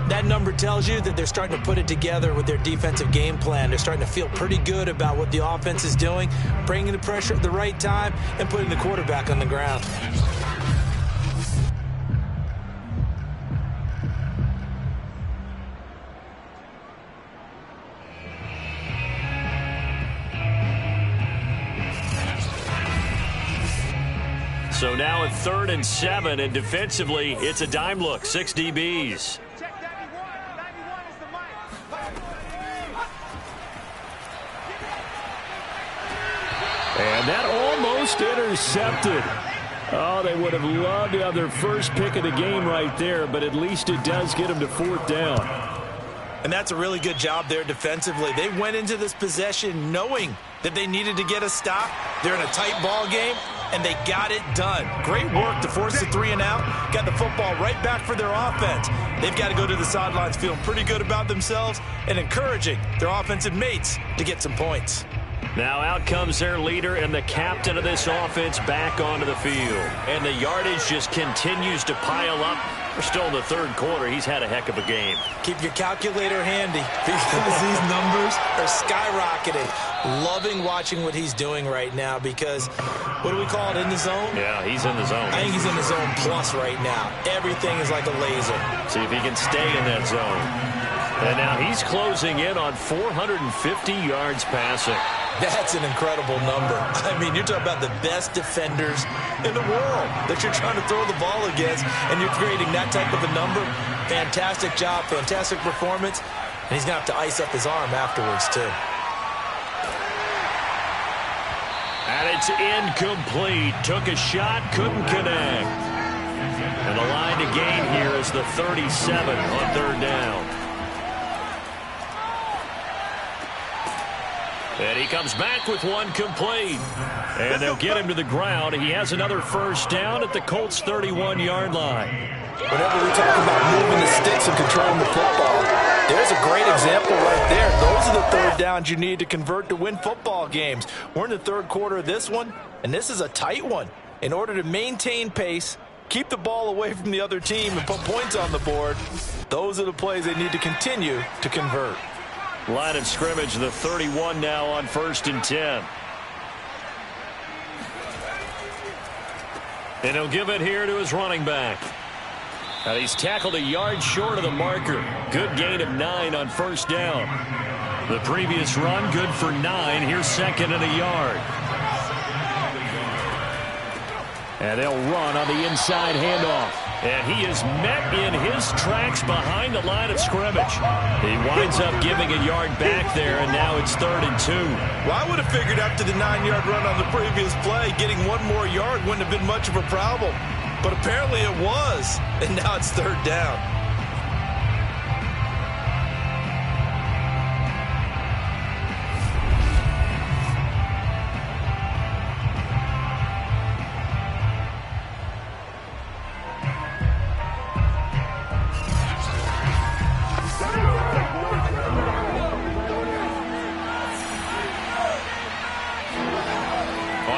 Speaker 2: That number tells you that they're starting to put it together with their defensive game plan. They're starting to feel pretty good about what the offense is doing, bringing the pressure at the right time, and putting the quarterback on the ground.
Speaker 1: So now at 3rd and 7, and defensively, it's a dime look. 6 DBs. And that almost intercepted. Oh, they would have loved to have their first pick of the game right there, but at least it does get them to 4th down.
Speaker 2: And that's a really good job there defensively. They went into this possession knowing that they needed to get a stop. They're in a tight ball game, and they got it done. Great work to force the 3 and out. Got the football right back for their offense. They've got to go to the sidelines feeling pretty good about themselves and encouraging their offensive mates to get some points.
Speaker 1: Now out comes their leader and the captain of this offense back onto the field. And the yardage just continues to pile up. We're still in the 3rd quarter. He's had a heck of a game.
Speaker 2: Keep your calculator handy because these numbers are skyrocketing. Loving watching what he's doing right now because, what do we call it, in the zone?
Speaker 1: Yeah, he's in the zone.
Speaker 2: I think he's in the zone plus right now. Everything is like a laser.
Speaker 1: See if he can stay in that zone. And now he's closing in on 450 yards passing.
Speaker 2: That's an incredible number. I mean, you're talking about the best defenders in the world that you're trying to throw the ball against, and you're creating that type of a number. Fantastic job, fantastic performance, and he's going to have to ice up his arm afterwards, too.
Speaker 1: And it's incomplete. Took a shot, couldn't connect. And the line to gain here is the 37 on 3rd down. And he comes back with one complete. And they'll get him to the ground. He has another first down at the Colts' 31-yard line.
Speaker 2: Whenever we talk about moving the sticks and controlling the football, there's a great example right there. Those are the 3rd downs you need to convert to win football games. We're in the 3rd quarter of this one, and this is a tight one. In order to maintain pace, keep the ball away from the other team, and put points on the board, those are the plays they need to continue to convert.
Speaker 1: Line of scrimmage, the 31 now on 1st and 10. And he'll give it here to his running back. And he's tackled a yard short of the marker. Good gain of 9 on 1st down. The previous run, good for 9. Here's 2nd and a yard. And they'll run on the inside handoff. And he is met in his tracks behind the line of scrimmage. He winds up giving a yard back there, and now it's 3rd and 2.
Speaker 2: Well, I would have figured after the 9-yard run on the previous play, getting one more yard wouldn't have been much of a problem. But apparently it was, and now it's 3rd down.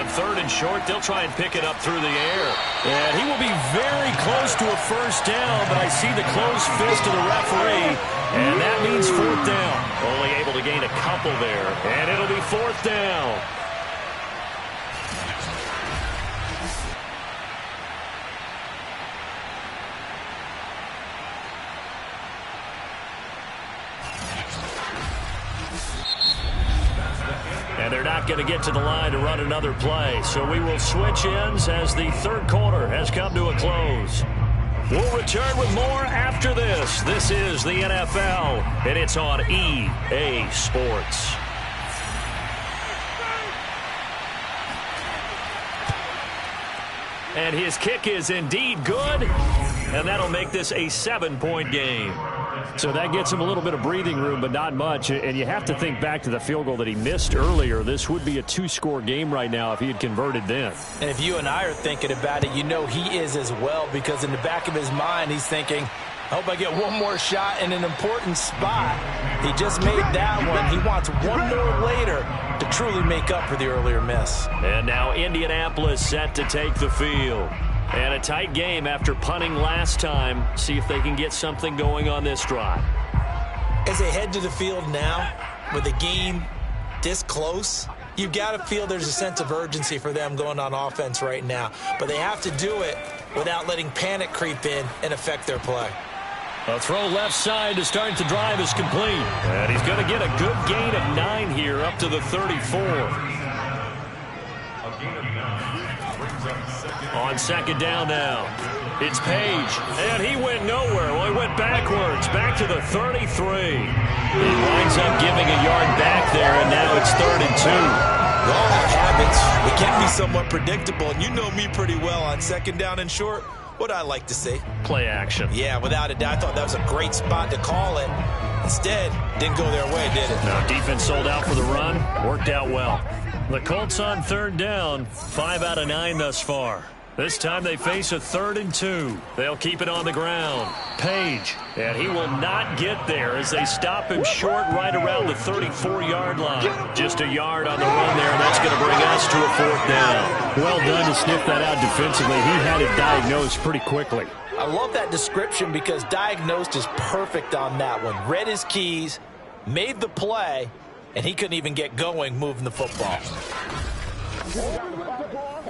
Speaker 1: third and short. They'll try and pick it up through the air. And he will be very close to a first down, but I see the closed fist of the referee, and that means fourth down. Only able to gain a couple there, and it'll be fourth down. And they're not going to get to the line to run another play. So we will switch ends as the third quarter has come to a close. We'll return with more after this. This is the NFL, and it's on EA Sports. And his kick is indeed good, and that'll make this a 7-point game. So that gets him a little bit of breathing room, but not much. And you have to think back to the field goal that he missed earlier. This would be a 2-score game right now if he had converted then.
Speaker 2: And if you and I are thinking about it, you know he is as well, because in the back of his mind, he's thinking, I hope I get one more shot in an important spot. He just made that one. He wants one more later to truly make up for the earlier miss.
Speaker 1: And now Indianapolis set to take the field. And a tight game after punting last time. See if they can get something going on this drive.
Speaker 2: As they head to the field now, with a game this close, you've got to feel there's a sense of urgency for them going on offense right now. But they have to do it without letting panic creep in and affect their play.
Speaker 1: A throw left side to start the drive is complete. And he's going to get a good gain of 9 here up to the 34. On second down now, it's Page, and he went nowhere. Well, he went backwards, back to the 33. He winds up giving a yard back there, and now it's 3rd and 2.
Speaker 2: We all have habits. It can be somewhat predictable, and you know me pretty well on second down and short. What I like to see?
Speaker 1: Play action.
Speaker 2: Yeah, without a doubt. I thought that was a great spot to call it. Instead, didn't go their way, did it?
Speaker 1: No, defense sold out for the run. Worked out well. The Colts on 3rd down, 5 out of 9 thus far. This time they face a 3rd and 2. They'll keep it on the ground. Page, and he will not get there as they stop him short right around the 34-yard line. Just a yard on the run there, and that's going to bring us to a 4th down. Well done to sniff that out defensively. He had it diagnosed pretty quickly.
Speaker 2: I love that description because diagnosed is perfect on that one. Read his keys, made the play, and he couldn't even get going moving the football.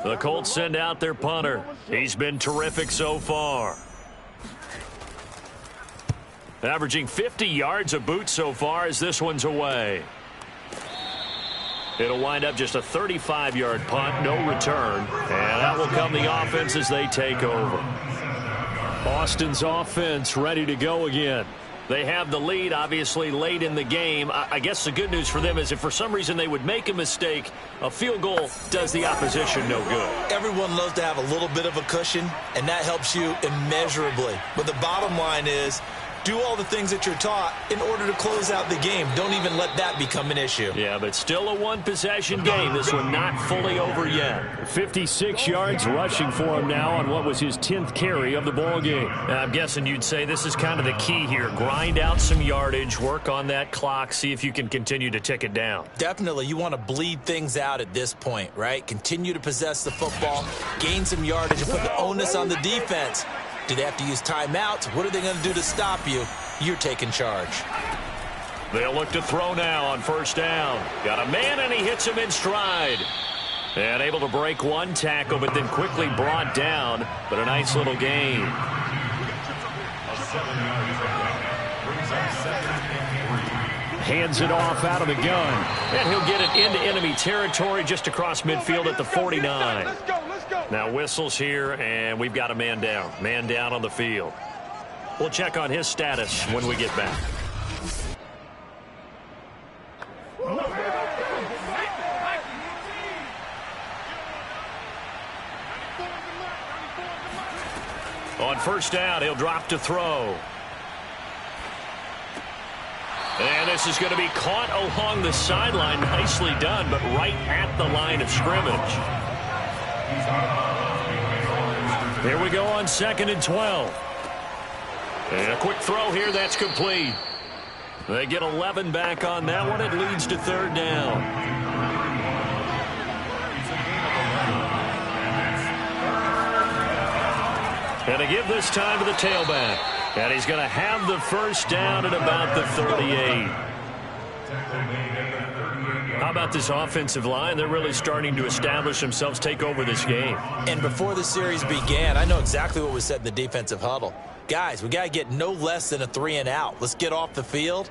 Speaker 1: The Colts send out their punter. He's been terrific so far. Averaging 50 yards a boot so far as this one's away. It'll wind up just a 35-yard punt, no return. And that will come the offense as they take over. Austin's offense ready to go again. They have the lead, obviously, late in the game. I guess the good news for them is if for some reason they would make a mistake, a field goal does the opposition no good.
Speaker 2: Everyone loves to have a little bit of a cushion, and that helps you immeasurably. But the bottom line is, do all the things that you're taught in order to close out the game. Don't even let that become an issue.
Speaker 1: Yeah, but still a one-possession game. This one not fully over yet. 56 yards rushing for him now on what was his 10th carry of the ball game. I'm guessing you'd say this is kind of the key here. Grind out some yardage, work on that clock, see if you can continue to tick it down.
Speaker 2: Definitely. You want to bleed things out at this point, right? Continue to possess the football, gain some yardage, and put the onus on the defense. Do they have to use timeouts? What are they going to do to stop you? You're taking charge.
Speaker 1: They'll look to throw now on 1st down. Got a man, and he hits him in stride. And able to break one tackle, but then quickly brought down. But a nice little gain. Hands it off out of the gun. And he'll get it into enemy territory just across midfield at the 49.
Speaker 4: Let's go.
Speaker 1: Now whistles here, and we've got a man down. Man down on the field. We'll check on his status when we get back. On 1st down, he'll drop to throw. And this is going to be caught along the sideline. Nicely done, but right at the line of scrimmage. Here we go on 2nd and 12. And a quick throw here, that's complete. They get 11 back on that one. It leads to 3rd down. And to give this time to the tailback. And he's going to have the first down at about the 38. How about this offensive line? They're really starting to establish themselves, take over this game.
Speaker 2: And before the series began, I know exactly what was said in the defensive huddle. Guys, we got to get no less than a 3-and-out. Let's get off the field.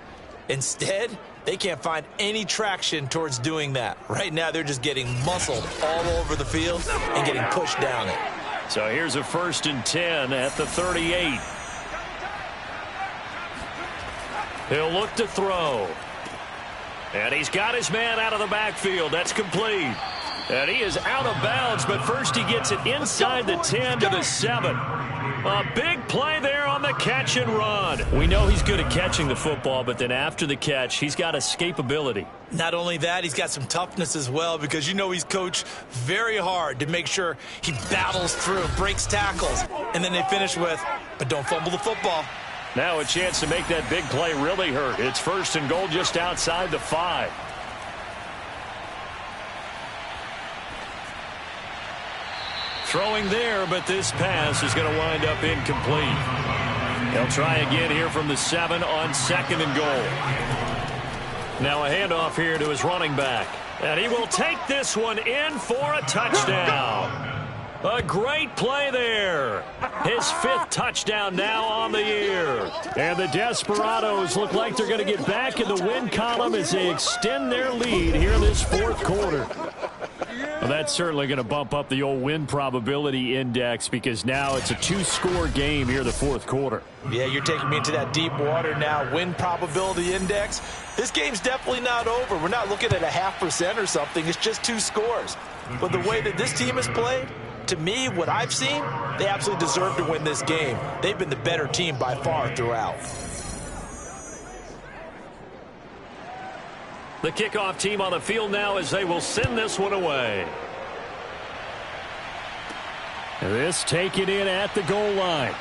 Speaker 2: Instead, they can't find any traction towards doing that. Right now, they're just getting muscled all over the field and getting pushed down it.
Speaker 1: So here's a 1st and 10 at the 38. He'll look to throw. And he's got his man out of the backfield. That's complete. And he is out of bounds, but first he gets it inside the 10 to the 7. A big play there on the catch and run. We know he's good at catching the football, but then after the catch, he's got escapability.
Speaker 2: Not only that, he's got some toughness as well, because you know he's coached very hard to make sure he battles through, breaks tackles, and then they finish with, but don't fumble the football.
Speaker 1: Now a chance to make that big play really hurt. It's 1st and goal just outside the 5. Throwing there, but this pass is going to wind up incomplete. He'll try again here from the 7 on 2nd and goal. Now a handoff here to his running back. And he will take this one in for a touchdown. A great play there. His 5th touchdown now on the year. And the Desperados look like they're going to get back in the win column as they extend their lead here in this 4th quarter. Well, that's certainly going to bump up the old win probability index, because now it's a 2-score game here in the 4th quarter.
Speaker 2: Yeah, you're taking me into that deep water now. Win probability index. This game's definitely not over. We're not looking at a 0.5% or something. It's just 2 scores. But the way that this team has played, to me, what I've seen, they absolutely deserve to win this game. They've been the better team by far throughout.
Speaker 1: The kickoff team on the field now as they will send this one away. This taken in at the goal line.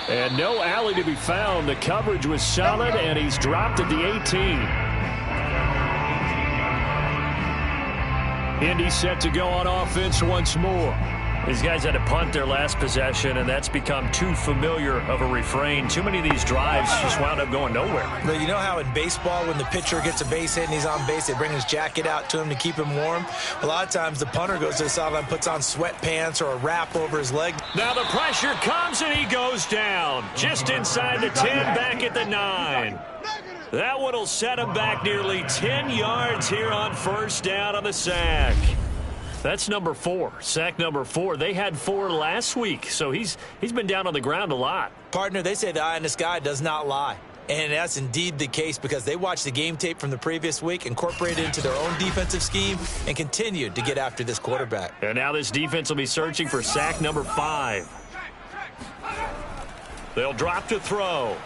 Speaker 1: And no alley to be found. The coverage was solid, and he's dropped at the 18. Indy set to go on offense once more. These guys had to punt their last possession, and that's become too familiar of a refrain. Too many of these drives just wound up going nowhere.
Speaker 2: But you know how in baseball, when the pitcher gets a base hit and he's on base, they bring his jacket out to him to keep him warm? A lot of times the punter goes to the sideline, puts on sweatpants or a wrap over his leg.
Speaker 1: Now the pressure comes, and he goes down. Just inside the 10, back at the 9. That one will set him back nearly 10 yards here on 1st down on the sack. That's number 4, sack number 4. They had 4 last week, so he's been down on the ground a lot.
Speaker 2: Partner, they say the eye in the sky does not lie. And that's indeed the case, because they watched the game tape from the previous week, incorporated it into their own defensive scheme, and continued to get after this quarterback.
Speaker 1: And now this defense will be searching for sack number 5. They'll drop to throw.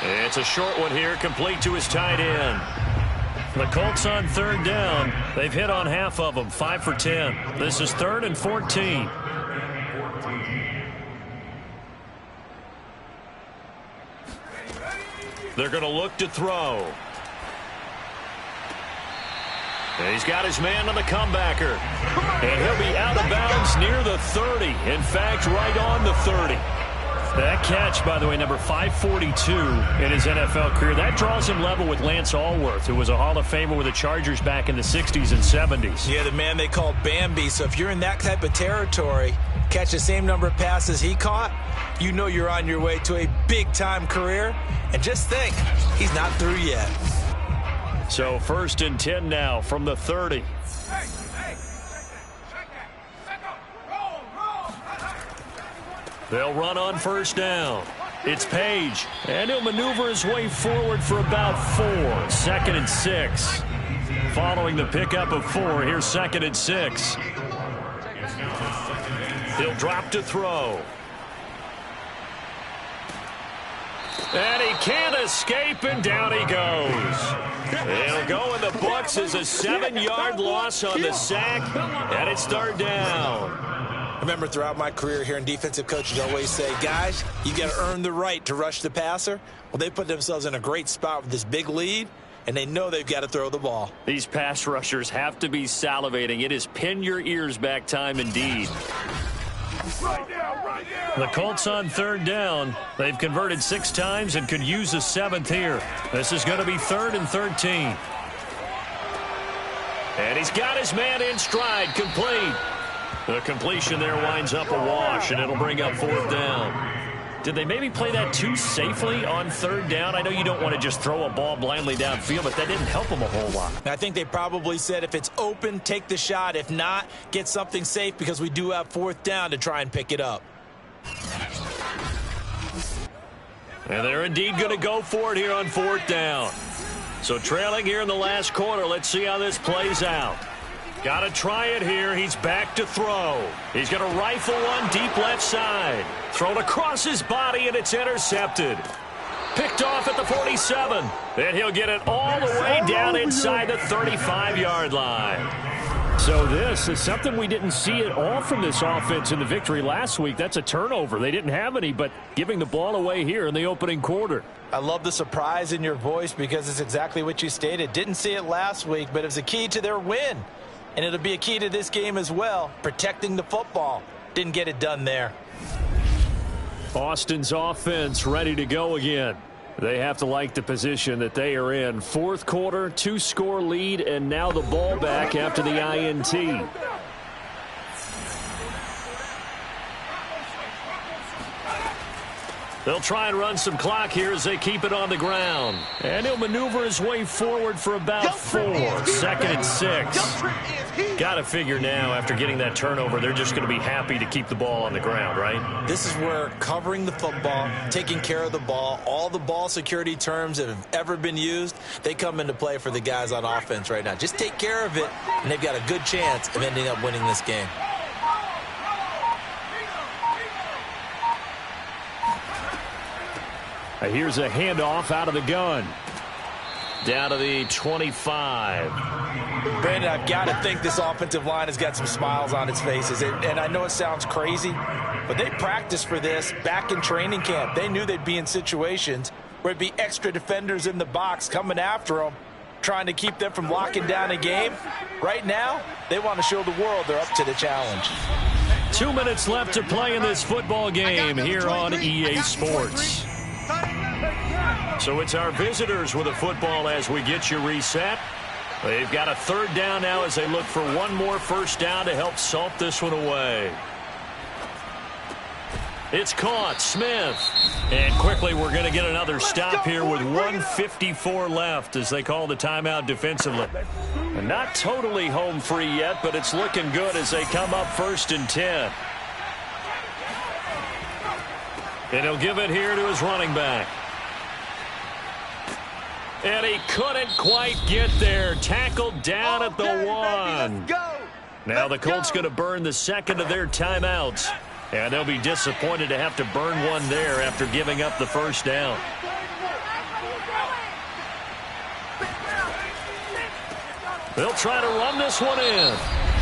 Speaker 1: It's a short one here, complete to his tight end. The Colts on 3rd down. They've hit on half of them, 5 for 10. This is 3rd and 14. They're going to look to throw. And he's got his man on the comebacker. And he'll be out of bounds near the 30. In fact, right on the 30. That catch, by the way, number 542 in his NFL career, that draws him level with Lance Allworth, who was a Hall of Famer with the Chargers back in the 60s and 70s.
Speaker 2: Yeah, the man they called Bambi. So if you're in that type of territory, catch the same number of passes he caught, you know you're on your way to a big-time career. And just think, he's not through yet.
Speaker 1: So 1st and 10 now from the 30. They'll run on 1st down. It's Page, and he'll maneuver his way forward for about 4. 2nd and 6. Following the pickup of 4, here's 2nd and 6. He'll drop to throw. And he can't escape, and down he goes. He'll go in the books as a 7-yard loss on the sack, and it's 3rd down.
Speaker 2: I remember throughout my career here in defensive coaches always say, guys, you got to earn the right to rush the passer. Well, they put themselves in a great spot with this big lead, and they know they've got to throw the ball.
Speaker 1: These pass rushers have to be salivating. It is pin your ears back time indeed. The Colts on third down. They've converted 6 times and could use a 7th here. This is going to be 3rd and 13. And he's got his man in stride, complete. The completion there winds up a wash, and it'll bring up 4th down. Did they maybe play that too safely on 3rd down? I know you don't want to just throw a ball blindly downfield, but that didn't help them a whole lot.
Speaker 2: I think they probably said if it's open, take the shot. If not, get something safe because we do have 4th down to try and pick it up.
Speaker 1: And they're indeed going to go for it here on 4th down. So trailing here in the last quarter, let's see how this plays out. Got to try it here. He's back to throw. He's going to rifle one deep left side. Thrown across his body, and it's intercepted. Picked off at the 47. And he'll get it all the way down inside the 35-yard line. So this is something we didn't see at all from this offense in the victory last week. That's a turnover. They didn't have any, but giving the ball away here in the opening quarter.
Speaker 2: I love the surprise in your voice because it's exactly what you stated. Didn't see it last week, but it was a key to their win. And it'll be a key to this game as well, protecting the football. Didn't get it done there.
Speaker 1: Austin's offense ready to go again. They have to like the position that they are in. 4th quarter, 2-score lead, and now the ball back after the INT. They'll try and run some clock here as they keep it on the ground. And he'll maneuver his way forward for about 4. 2nd and 6. Got to figure now, after getting that turnover, they're just going to be happy to keep the ball on the ground, right?
Speaker 2: This is where covering the football, taking care of the ball, all the ball security terms that have ever been used, they come into play for the guys on offense right now. Just take care of it, and they've got a good chance of ending up winning this game.
Speaker 1: Here's a handoff out of the gun. Down to the 25.
Speaker 2: Brandon, I've got to think this offensive line has got some smiles on its faces. And I know it sounds crazy, but they practiced for this back in training camp. They knew they'd be in situations where it'd be extra defenders in the box coming after them, trying to keep them from locking down a game. Right now, they want to show the world they're up to the challenge.
Speaker 1: 2 minutes left to play in this football game here on EA Sports. So it's our visitors with a football as we get you reset. They've got a 3rd down now as they look for one more 1st down to help salt this one away. It's caught. Smith. And quickly we're going to get another stop here with 1:54 left as they call the timeout defensively. And not totally home free yet, but it's looking good as they come up 1st and 10. And he'll give it here to his running back. And he couldn't quite get there. Tackled down at the 1. Now the Colts going to burn the 2nd of their timeouts. And they'll be disappointed to have to burn one there after giving up the 1st down. They'll try to run this one in.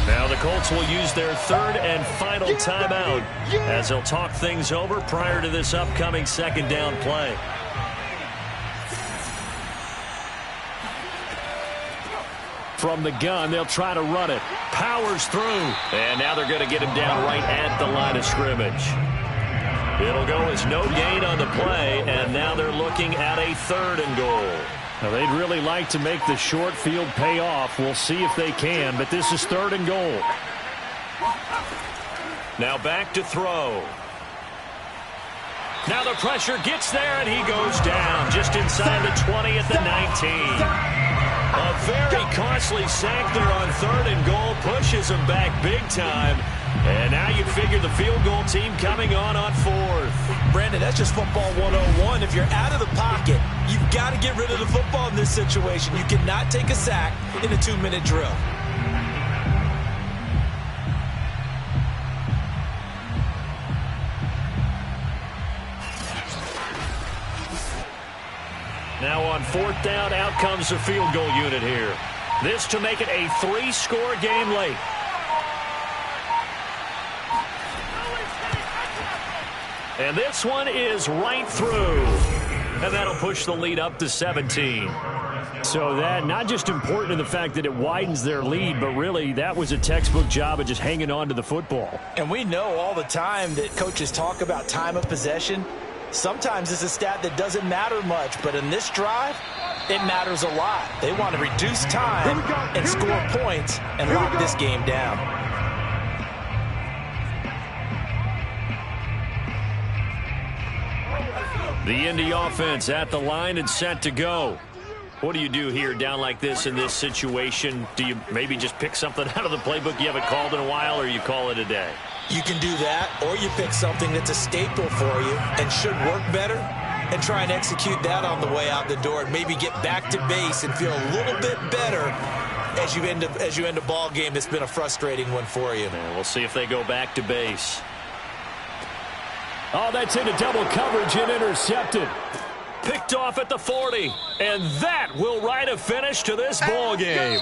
Speaker 1: Now the Colts will use their 3rd and final timeout as they'll talk things over prior to this upcoming 2nd down play. From the gun, they'll try to run it. Powers through. And now they're going to get him down right at the line of scrimmage. It'll go as no gain on the play, and now they're looking at a 3rd and goal. Now they'd really like to make the short field pay off. We'll see if they can, but this is 3rd and goal. Now back to throw. Now the pressure gets there, and he goes down just inside the 20 at the 19. A very costly sack there on 3rd and goal. Pushes him back big time. And now you figure the field goal team coming on 4th.
Speaker 2: Brandon, that's just football 101. If you're out of the pocket, you've got to get rid of the football in this situation. You cannot take a sack in a 2-minute drill.
Speaker 1: Now on 4th down, out comes the field goal unit here. This to make it a 3-score game late. And this one is right through. And that'll push the lead up to 17. So that not just important in the fact that it widens their lead, but really that was a textbook job of just hanging on to the football.
Speaker 2: And we know all the time that coaches talk about time of possession. Sometimes it's a stat that doesn't matter much, but in this drive, it matters a lot. They want to reduce time and score points and lock this game down.
Speaker 1: The Indy offense at the line and set to go. What do you do here down like this in this situation? Do you maybe just pick something out of the playbook you haven't called in a while, or you call it a day?
Speaker 2: You can do that, or you pick something that's a staple for you and should work better and try and execute that on the way out the door and maybe get back to base and feel a little bit better as you end a ball game that's been a frustrating one for you.
Speaker 1: Yeah, we'll see if they go back to base. Oh, that's into double coverage and intercepted. Picked off at the 40, and that will write a finish to this ball game.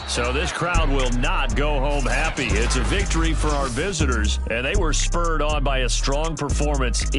Speaker 1: So this crowd will not go home happy. It's a victory for our visitors, and they were spurred on by a strong performance